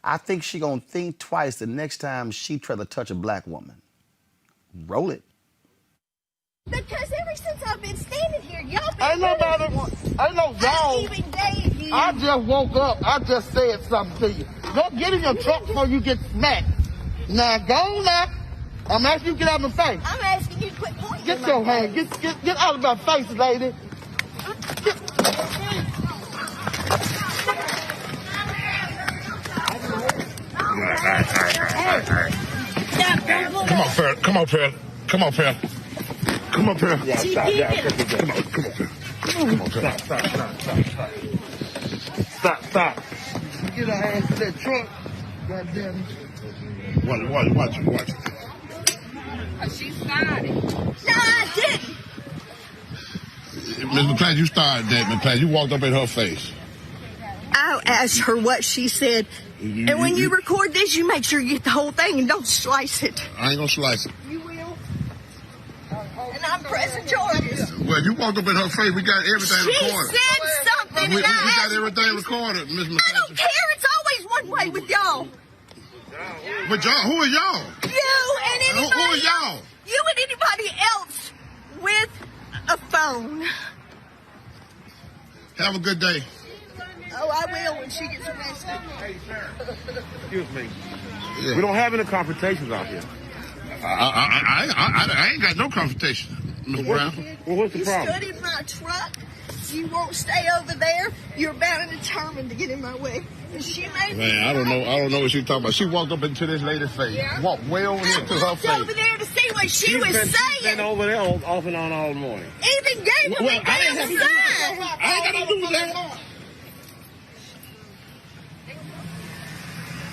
I think she gonna think twice the next time she try to touch a black woman. Roll it. Because ever since I've been standing here, y'all been Ain't nobody, ain't no y'all. even gave you. I just woke up. I just said something to you. Go get in your truck before you get smacked. Now go on now. I'm asking you to get out of my face. I'm asking you to quit pointing. Get your hand. Get out of my face, lady. Come on, Pearl. Come on, Pearl. Come on, Pearl. Come on, Pearl. Yeah, stop. Come on, Pearl. Come on, Pearl. Stop. Get her ass to that truck. Goddamn. Watch it. She started. No, I didn't. Ms. McClain, you started that, McClain. You walked up in her face. I asked her what she said. And when you record this, you make sure you get the whole thing and don't slice it. I ain't gonna slice it. You will. And I'm pressing charges. Well, you walked up in her face. We got everything recorded. She said something. We got everything recorded, Ms. McClain. I don't care. It's always one way with y'all. But y'all, who are y'all? You and anybody. Who are y'all? You and anybody else with a phone. Have a good day. Oh, I will when she gets arrested. Excuse me. Yeah. We don't have any confrontations out here. I ain't got no confrontation, Ms. Brown. Well, what's the You problem? stood in my truck. You won't stay over there. You're bound and determined to get in my way. And she made me. Man, I don't know what she's talking about. She walked up into this lady's face. Yeah. Walked way over here to her over face. there to see what she was She's saying. been over there off and on all morning. Even gave him Well, a damn sign. I ain't got nothing to do with that.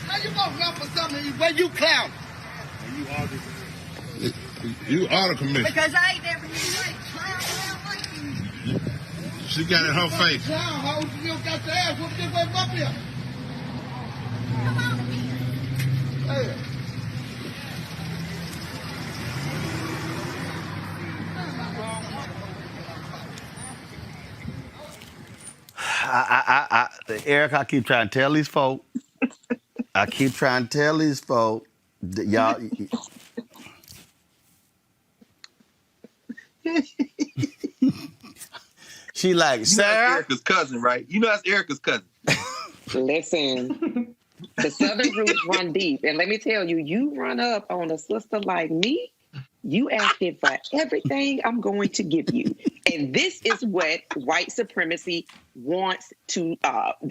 Now you gonna run for something where you clown. You are the commissioner. Because I ain't never used like clown like you. She got it in her face. Clown, how you got your ass whooped this way up here? Come on. Hey. Eric, I keep trying to tell these folk. That y'all. She like, Sarah. That's Erica's cousin, right? You know that's Erica's cousin. Listen, the Southern roots run deep. And let me tell you, you run up on a sister like me, you asking for everything I'm going to give you. And this is what white supremacy wants to,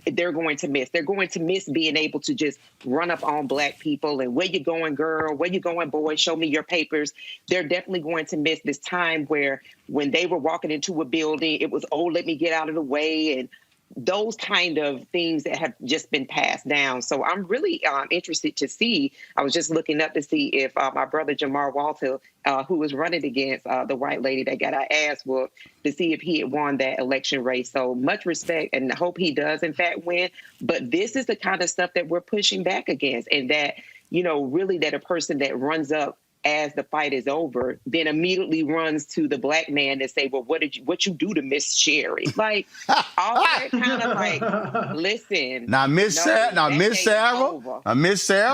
they're going to miss. They're going to miss being able to just run up on black people and where you going, girl? Where you going, boy? Show me your papers. They're definitely going to miss this time where when they were walking into a building, it was, oh, let me get out of the way. And those kind of things that have just been passed down. So I'm really interested to see. I was just looking up to see if my brother Jamar Walter, who was running against the white lady that got her ass whooped, to see if he had won that election race. So much respect, and hope he does in fact win. But this is the kind of stuff that we're pushing back against, and that, you know, really that a person that runs up as the fight is over, then immediately runs to the black man and say, well, what you do to Miss Sherry? Like, all that kind of like, listen. Now, Miss Sarah,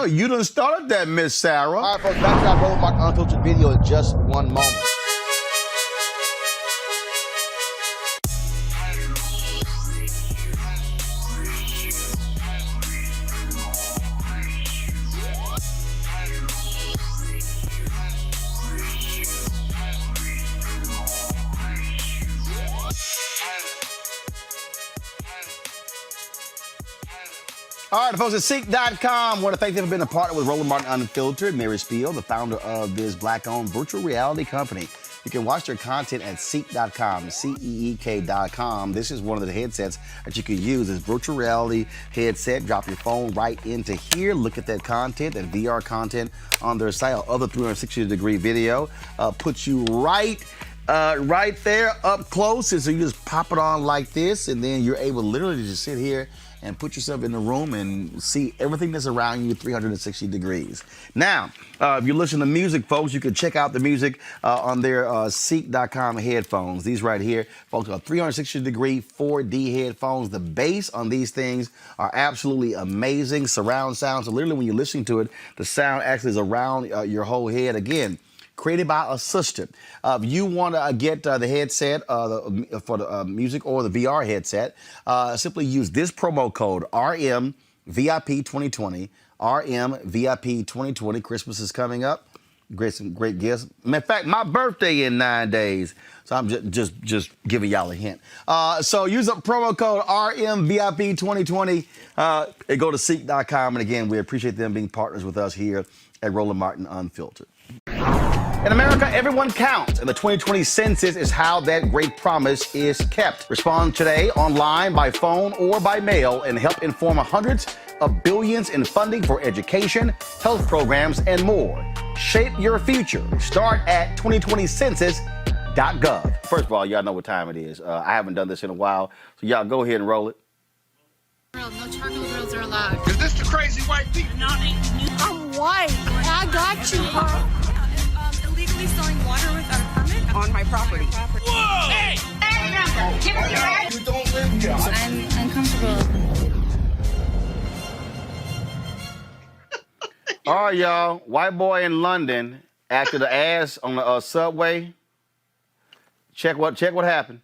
you done started that, Miss Sarah. All right, folks, back to our Roller Mark Unfiltered video in just one moment. All right, folks, at Seek.com, want to thank them for being a partner with Roland Martin Unfiltered. Mary Spiel, the founder of this black-owned virtual reality company. You can watch their content at Seek.com, CEEK.com. This is one of the headsets that you can use. This virtual reality headset. Drop your phone right into here. Look at that content, that VR content on their site. Other 360-degree video puts you right there up close. And so you just pop it on like this, and then you're able literally to just sit here and put yourself in the room and see everything that's around you 360 degrees. Now, if you listen to music, folks, you can check out the music on their Seek.com headphones. These right here, folks, are 360-degree 4D headphones. The bass on these things are absolutely amazing. Surround sound. So literally when you're listening to it, the sound actually is around your whole head. Again, created by Assistant. If you want to get the headset for the music or the VR headset, simply use this promo code RMVIP2020. RMVIP2020. Christmas is coming up. Some great gifts. In fact, my birthday in 9 days. So I'm just giving y'all a hint. So use a promo code RMVIP2020 and go to Seek.com. And again, we appreciate them being partners with us here at Roland Martin Unfiltered. In America, everyone counts, and the 2020 census is how that great promise is kept. Respond today online, by phone, or by mail, and help inform hundreds of billions in funding for education, health programs, and more. Shape your future. Start at 2020census.gov. First of all, y'all know what time it is. I haven't done this in a while, so y'all go ahead and roll it. No charcoal grills are allowed. Is this the crazy white people? I'm white. I got you, huh? Illegally selling water without a permit On my property. Whoa! Hey! You don't live here. I'm uncomfortable. All right, y'all. White boy in London acted the ass on the subway. Check what happened.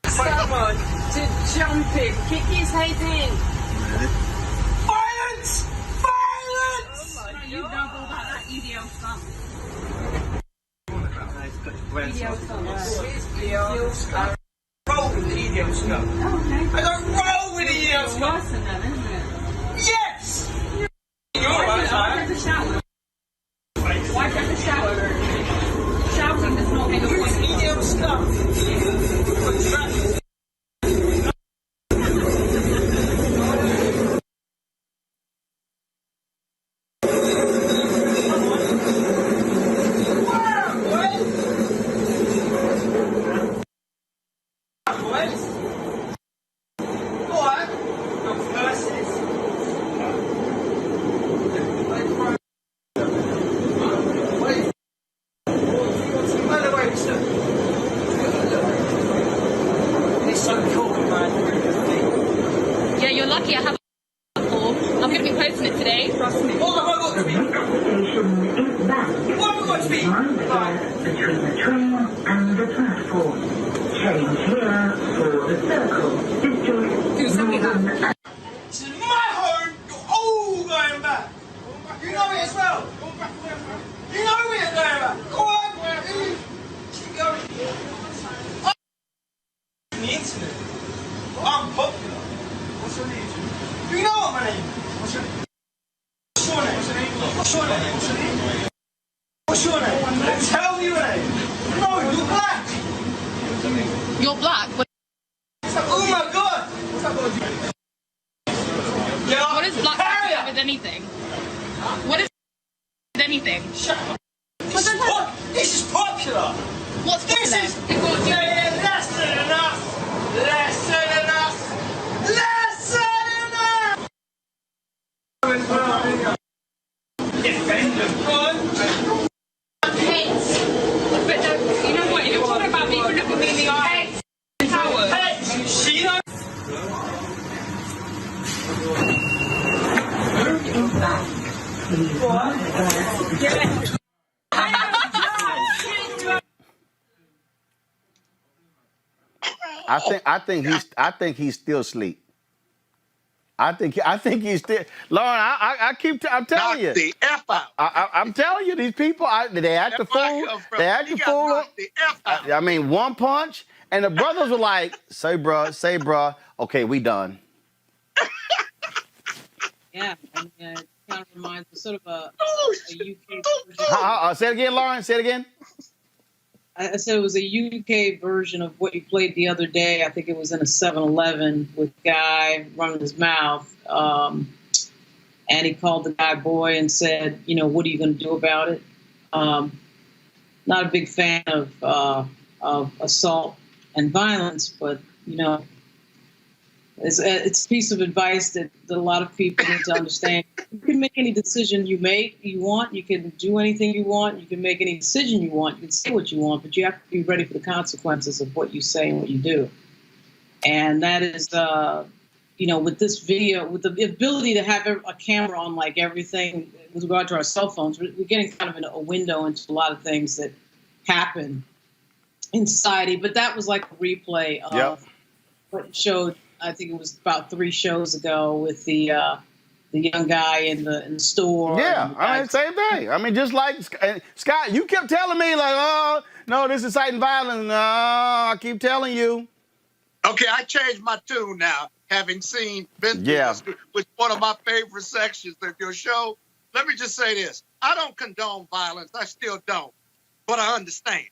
Someone to jump it. Kick his head in. Violence! Violence! You don't go about that EDO stuff. Roll with the EDO stuff. Okay. I don't roll with the EDO stuff. Worse than that, isn't it? Yes! Wipe at the shower. Wipe at the shower. Shouting does not make a point. EDO stuff. Yeah, you're lucky I have a pool. I'm going to be posting it today. Trust me. What have I got to be? What have I got to be? Between the train and the platform. Change here for the circle. Do something like that. This is my home. You're all going back. You know it as well. You know we're going back. Go on. Keep going. The internet. I'm popular. What's your name? Do you know what my name is? What's your name? What's your name? What's your name? What's your name? What's your name? Tell me your name. No, you're black. You're black. But Oh my God. What's up, yeah, what is black to do with anything? What is with anything? Shut up. This is popular. What's This popular? is less than enough. Less than enough. Less than enough. Defend the gun. Hates. But no, you know what? You're talking about me for looking me in the eye. Coward. Hey, she knows. I think he's still asleep. I think he's still. Lauren, I'm telling you. The F out. I'm telling you, these people, they act the fool. They act the fool. The F out. I mean, one punch, and the brothers were like, "Say, bruh, okay, we done." Yeah, and it kind of reminds me sort of a UK version. Say it again, Lauren. Say it again. I said it was a UK version of what you played the other day. I think it was in a 7-Eleven with a guy running his mouth. And he called the guy boy and said, you know, what are you going to do about it? Not a big fan of assault and violence, but, you know, it's a piece of advice that a lot of people need to understand. You can make any decision you want. You can do anything you want. You can make any decision you want. You can say what you want, but you have to be ready for the consequences of what you say and what you do. And that is, with this video, with the ability to have a camera on like everything with regard to our cell phones, we're getting kind of a window into a lot of things that happen in society. But that was like a replay of what showed. I think it was about 3 shows ago with the young guy in the store. Yeah, I mean, same thing. I mean, just like Scott, you kept telling me like, oh no, this is inciting violence. No, I keep telling you. Okay, I changed my tune now, having been through this, which is one of my favorite sections of your show. Let me just say this. I don't condone violence. I still don't. But I understand.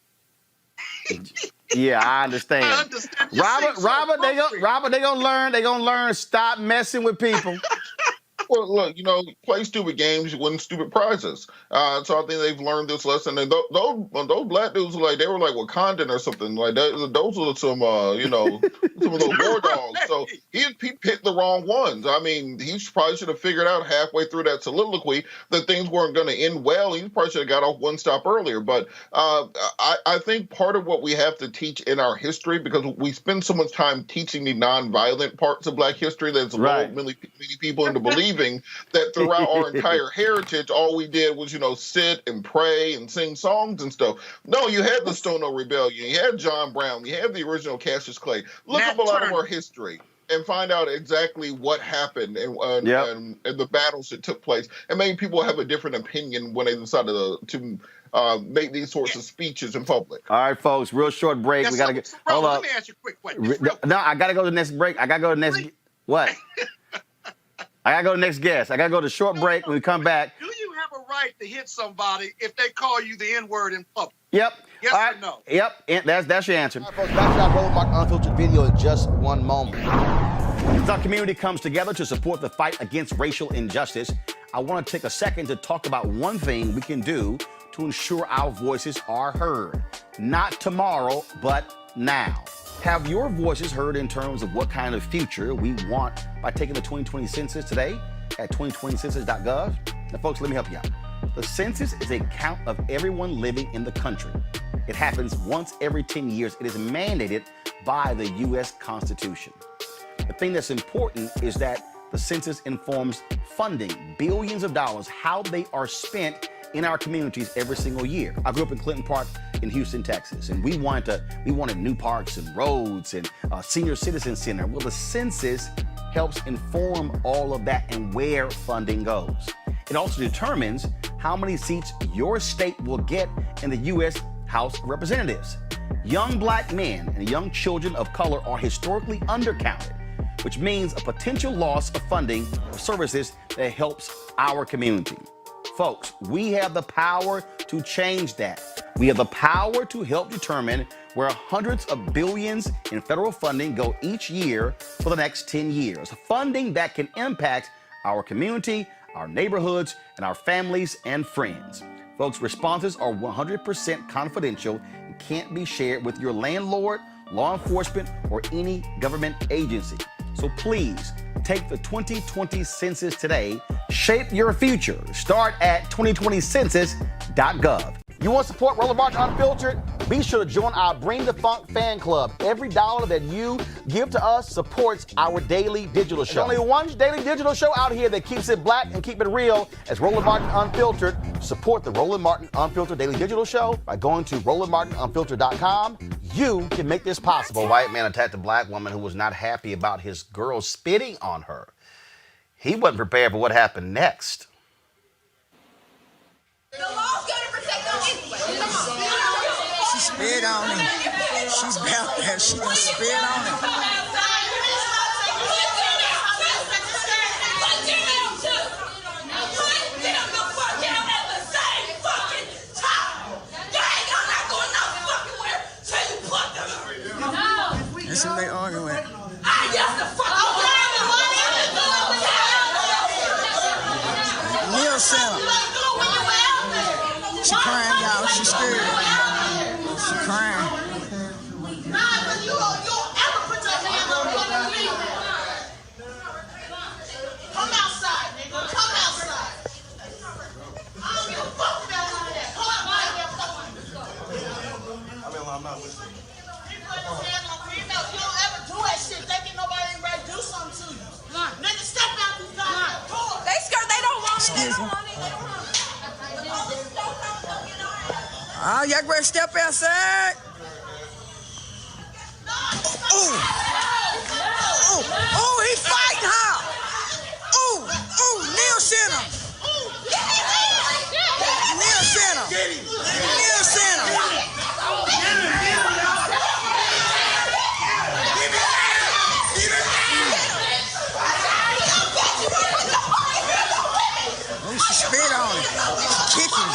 Yeah, I understand. Robert, they gonna learn. They gonna learn. Stop messing with people. Well, look, play stupid games, you win stupid prizes. So I think they've learned this lesson. And those black dudes, like, they were like Wakandan or something. Like, those were some, some of those war dogs. So he picked the wrong ones. I mean, he probably should have figured out halfway through that soliloquy that things weren't going to end well. He probably should have got off one stop earlier. But I think part of what we have to teach in our history, because we spend so much time teaching the nonviolent parts of black history that's lulled many people into believing that throughout our entire heritage, all we did was, sit and pray and sing songs and stuff. No, you had the Stono Rebellion, you had John Brown, you had the original Cassius Clay. Look up a lot of our history and find out exactly what happened and the battles that took place. And maybe people have a different opinion when they decided to make these sorts of speeches in public. All right, folks, real short break. We gotta get. Hold up. Let me ask you a quick question. No, I gotta go to the next break. I gotta go to the next. What? I gotta go to the next guest. I gotta go to a short break. When we come back. Do you have a right to hit somebody if they call you the N-word in public? Yep. Yes or no? Yep. That's your answer. All right, folks, back to our Roland Martin Unfiltered video in just one moment. As our community comes together to support the fight against racial injustice, I want to take a second to talk about one thing we can do to ensure our voices are heard. Not tomorrow, but now. Have your voices heard in terms of what kind of future we want by taking the 2020 census today at 2020census.gov? Now, folks, let me help you out. The census is a count of everyone living in the country. It happens once every 10 years. It is mandated by the U.S. Constitution. The thing that's important is that the census informs funding, billions of dollars, how they are spent in our communities every single year. I grew up in Clinton Park in Houston, Texas, and we wanted new parks and roads and a senior citizen center. Well, the census helps inform all of that and where funding goes. It also determines how many seats your state will get in the U.S. House of Representatives. Young black men and young children of color are historically undercounted, which means a potential loss of funding for services that helps our community. Folks, we have the power to change that. We have the power to help determine where hundreds of billions in federal funding go each year for the next 10 years. Funding that can impact our community, our neighborhoods, and our families and friends. Folks, responses are 100% confidential and can't be shared with your landlord, law enforcement, or any government agency. So please, take the 2020 census today. Shape your future. Start at 2020census.gov. You want to support Roland Martin Unfiltered? Be sure to join our Bring the Funk fan club. Every dollar that you give to us supports our daily digital show. There's only one daily digital show out here that keeps it black and keep it real as Roland Martin Unfiltered. Support the Roland Martin Unfiltered daily digital show by going to RolandMartinUnfiltered.com. You can make this possible. A white man attacked a black woman who was not happy about his girl spitting on her. He wasn't prepared for what happened next. The law's gonna protect them anyway. Come on. She spit on him. She's about that. She gonna spit on him. That's who they arguing with. Neil Center. She crying, y'all. She's scared. She crying. crazy. Y'all better step outside. Oh, he fighting her. Neil sent him. Neil sent him. Neil sent him. Oh, she spit on him. She kicked him.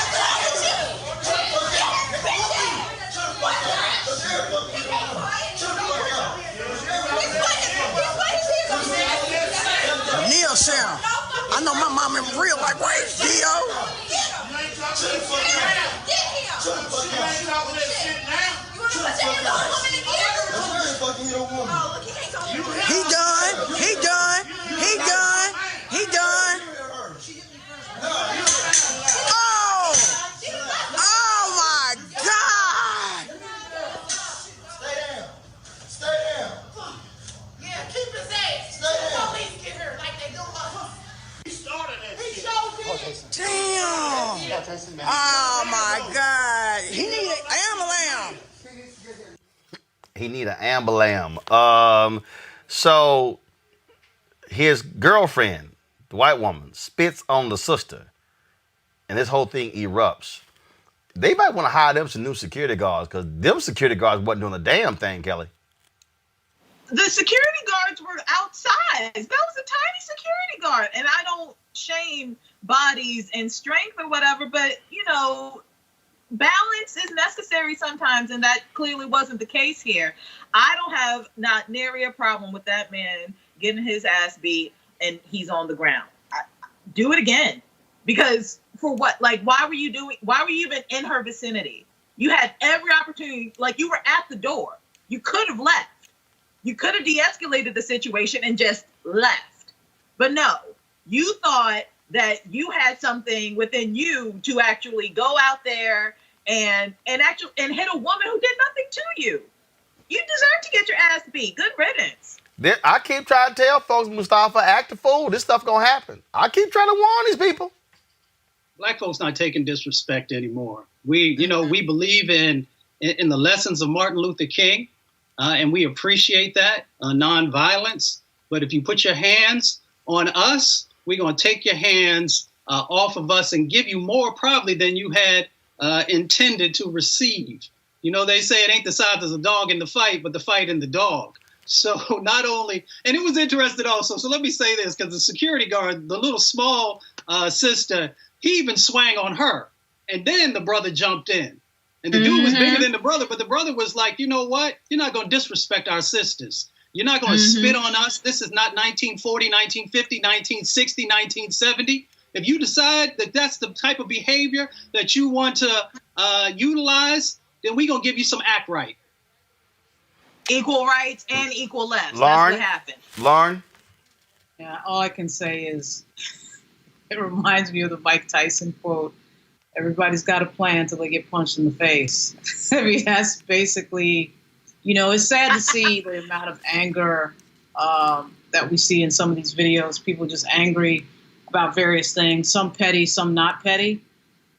Neil Sam. I know my mom in real life. Where's Dio? He done. He done. He done. He done. Oh! Oh my God! Stay down. Stay down. Yeah, keep it safe. The police get her like they do us. He started that shit. Damn! Oh my God! He need an ambulance. He need an ambulance. So his girlfriend, the white woman, spits on the sister, and this whole thing erupts. They might want to hire them some new security guards, because them security guards wasn't doing a damn thing, Kelly. The security guards were outsized. That was a tiny security guard. And I don't shame bodies and strength or whatever, but, you know, balance is necessary sometimes, and that clearly wasn't the case here. I don't have not nary a problem with that man getting his ass beat and he's on the ground. Do it again. Because for what? Like, why were you even in her vicinity? You had every opportunity. Like, you were at the door. You could have left. You could have de-escalated the situation and just left. But no, you thought that you had something within you to actually go out there and hit a woman who did nothing to you. You deserve to get your ass beat. Good riddance. I keep trying to tell folks, Mustafa, act a fool. This stuff gonna happen. I keep trying to warn these people. Black folks not taking disrespect anymore. We believe in the lessons of Martin Luther King, and we appreciate that, nonviolence. But if you put your hands on us, we're going to take your hands off of us and give you more probably than you had intended to receive. You know, they say it ain't the size of the dog in the fight, but the fight in the dog. So not only, and it was interesting also, so let me say this, because the security guard, the little small sister, he even swang on her. And then the brother jumped in. And the dude was bigger than the brother, but the brother was like, you know what? You're not going to disrespect our sisters. You're not going to spit on us. This is not 1940, 1950, 1960, 1970. If you decide that that's the type of behavior that you want to utilize, then we're going to give you some act right. Equal rights and equal lefts. Lauren, that's what happened. Lauren? Yeah, all I can say is it reminds me of the Mike Tyson quote. Everybody's got a plan until they get punched in the face. I mean, that's basically, you know, it's sad to see the amount of anger that we see in some of these videos. People just angry about various things, some petty, some not petty.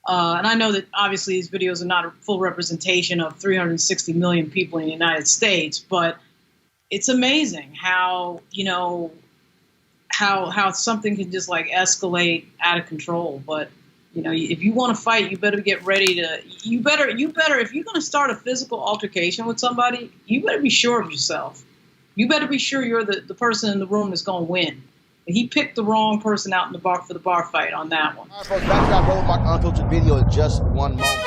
And I know that obviously these videos are not a full representation of 360 million people in the United States, but it's amazing how, you know, how something can just like escalate out of control. But you know, if you want to fight, you better get ready to. You better. If you're going to start a physical altercation with somebody, you better be sure of yourself. You better be sure you're the person in the room that's going to win. He picked the wrong person out in the bar for the bar fight on that one. All right, folks, back to our Roland Martin Unfiltered video in just one moment.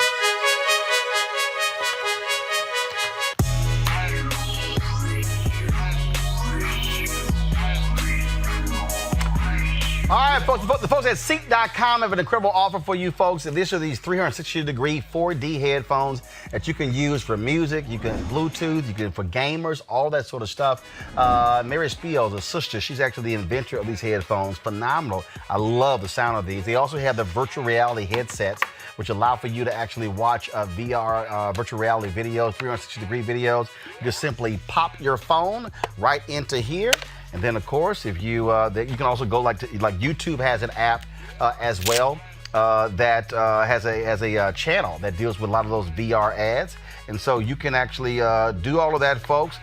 All right, folks, the folks at Seat.com have an incredible offer for you folks. And these are these 360-degree 4D headphones that you can use for music, you can Bluetooth, you can for gamers, all that sort of stuff. Mary Spiels, a sister, she's actually the inventor of these headphones. Phenomenal. I love the sound of these. They also have the virtual reality headsets, which allow for you to actually watch VR virtual reality videos, 360-degree videos. You just simply pop your phone right into here. And then, of course, if you you can also go like YouTube has an app as well. That has a channel that deals with a lot of those VR ads. And so you can actually do all of that, folks.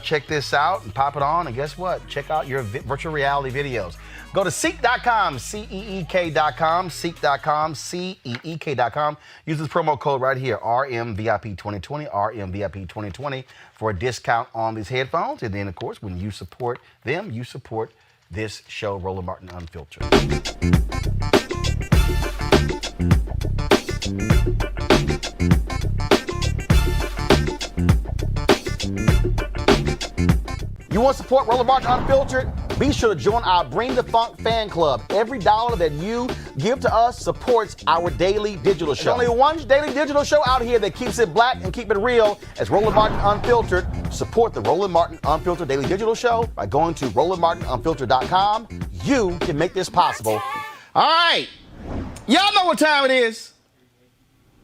Check this out and pop it on. And guess what? Check out your virtual reality videos. Go to Seek.com, Seek.com, Seek.com, Seek.com. Use this promo code right here, RMVIP2020, RMVIP2020 for a discount on these headphones. And then, of course, when you support them, you support this show, Roland Martin Unfiltered. You want to support Roland Martin Unfiltered? Be sure to join our Bring the Funk fan club. Every dollar that you give to us supports our daily digital show. There's only one daily digital show out here that keeps it black and keep it real as Roland Martin Unfiltered. Support the Roland Martin Unfiltered daily digital show by going to RolandMartinUnfiltered.com. You can make this possible. All right. Y'all know what time it is.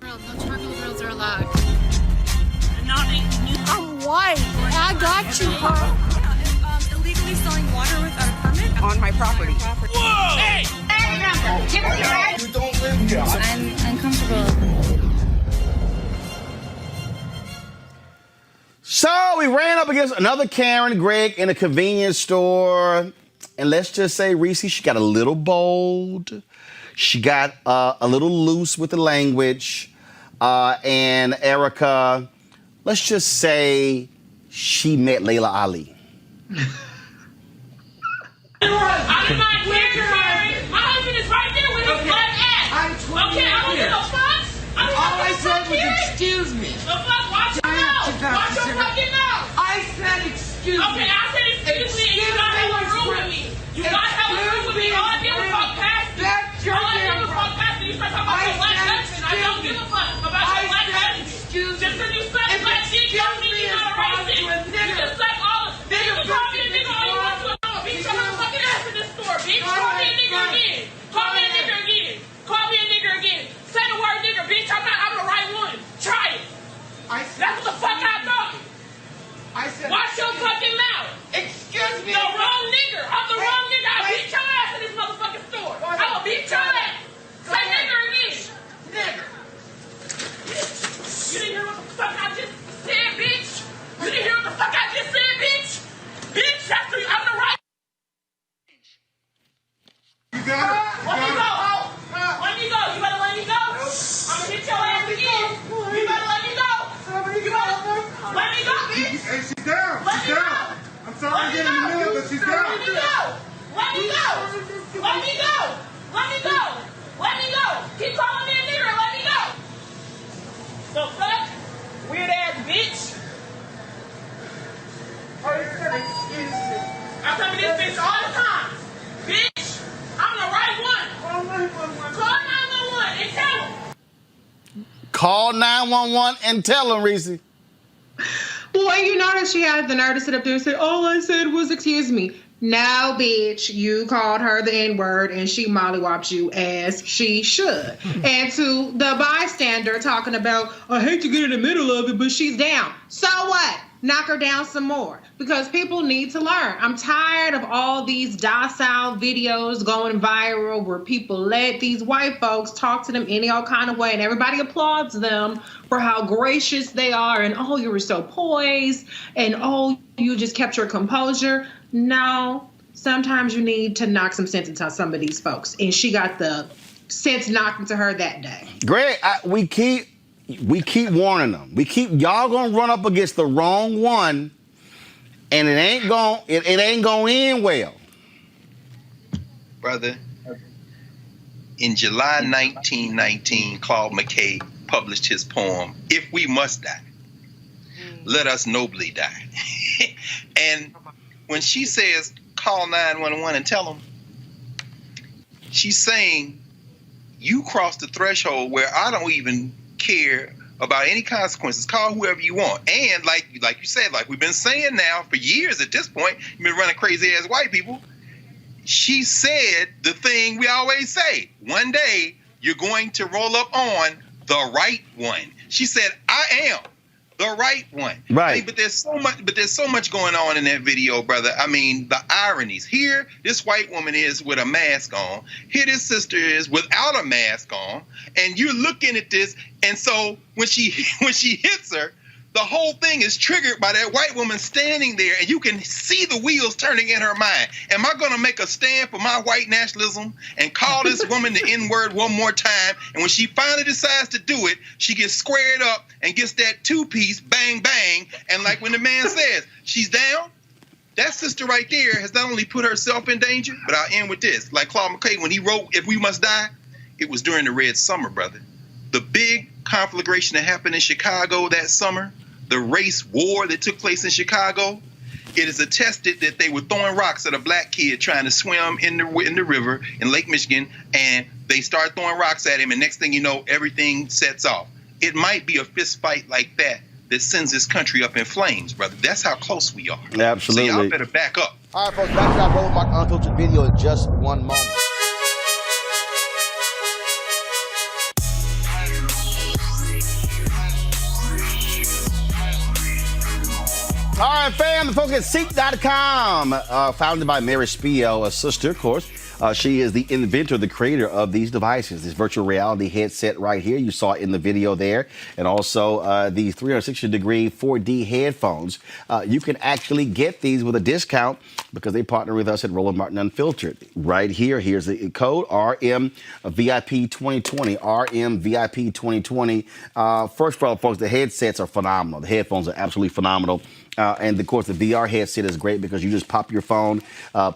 No charcoal grills are allowed. I'm white. I got you, Carl. Illegally selling water without a permit on my property. Whoa! Hey! You don't live here. I'm uncomfortable. So we ran up against another Karen Gregg in a convenience store. And let's just say, Reese, she got a little bold. She got a little loose with the language. And Erica, let's just say she met Layla Ali. I did not hear you, Mary. My husband is right there with his black ass. Okay, I don't give no fucks. All I said was excuse me. The fuck? Watch your mouth. Watch your fucking mouth. I said excuse me. Okay, I said excuse me and you got hella rude with me. You got hella rude with me. All I give a fuck past you. All I give a fuck past you. You start talking about your black husband. I don't give a fuck about your black husband. Just because you suck black dick don't mean you're not a racist. You just suck all of it. You can call me a nigga all you want to. Bitch, I'm gonna fucking ass in this store, bitch. Call me a nigga again. Call me a nigga again. Call me a nigga again. Say the word nigga, bitch. I'm the right one. Try it. That's what the fuck I thought. Watch your fucking mouth. Excuse me. The wrong nigga. I'm the wrong nigga. I beat your ass in this motherfucking store. I'ma beat your ass. Say nigga again. Nigga. You didn't hear what the fuck I just said, bitch? You didn't hear what the fuck I just said, bitch? Bitch, that's the, I'm the right. You got it. Let me go. Let me go. You better let me go. I'm gonna hit your ass again. You better let me go. You better let me go, bitch. Hey, she's down. Let me go. I'm sorry to get in the middle, but she's down. Let me go. Let me go. Let me go. Let me go. Let me go. Keep calling me a nigger. Let me go. The fuck? Weird ass bitch. I come to this bitch all the time. Bitch, I'm the right one. Call 911 and tell them. Call 911 and tell them, Reese. Boy, you notice she had the nerve to sit up there and say, all I said was excuse me. No, bitch, you called her the N-word and she mollywopped you as she should. And to the bystander talking about, I hate to get in the middle of it, but she's down. So what? Knock her down some more because people need to learn. I'm tired of all these docile videos going viral where people let these white folks talk to them any old kind of way and everybody applauds them for how gracious they are and, oh, you were so poised and, oh, you just kept your composure. No, sometimes you need to knock some sense into some of these folks. And she got the sense knocked into her that day. Greg, we keep warning them. Y'all gonna run up against the wrong one, and it ain't gonna end well. Brother, in July 1919, Claude McKay published his poem, If We Must Die, Let Us Nobly Die. And when she says, call 911 and tell them, she's saying, you crossed the threshold where I don't even care about any consequences. Call whoever you want. And like you said, like we've been saying now for years at this point, you've been running crazy ass white people. She said the thing we always say, one day you're going to roll up on the right one. She said, I am the right one. Right. I mean, but there's so much going on in that video, brother. I mean, the ironies. Here, this white woman is with a mask on. Here, this sister is without a mask on. And you're looking at this, and so when she hits her, the whole thing is triggered by that white woman standing there, and you can see the wheels turning in her mind. Am I going to make a stand for my white nationalism and call this woman the N-word one more time? And when she finally decides to do it, she gets squared up and gets that two-piece, bang, bang. And like when the man says, she's down, that sister right there has not only put herself in danger, but I'll end with this. Like Claude McKay, when he wrote If We Must Die, it was during the Red Summer, brother. The big conflagration that happened in Chicago that summer, the race war that took place in Chicago, it is attested that they were throwing rocks at a black kid trying to swim in the river in Lake Michigan, and they start throwing rocks at him, and next thing you know, everything sets off. It might be a fist fight like that that sends this country up in flames, brother. That's how close we are. Absolutely. So y'all better back up. All right, folks, back to our Roland Martin Unfiltered video in just one moment. All right, fam, the folks at Seek.com, founded by Mary Spiel, a sister, of course. She is the inventor, the creator of these devices, this virtual reality headset right here. You saw it in the video there. And also the 360-degree 4D headphones. You can actually get these with a discount because they partner with us at Roland Martin Unfiltered. Right here, here's the code, RMVIP2020, RMVIP2020. First of all, folks, the headsets are phenomenal. The headphones are absolutely phenomenal. And of course, the VR headset is great because you just pop your phone,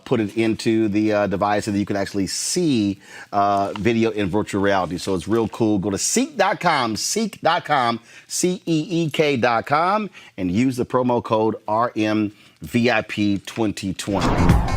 put it into the device, and then you can actually see video in virtual reality. So it's real cool. Go to Seek.com, Seek.com, CEEK.com, and use the promo code RMVIP2020.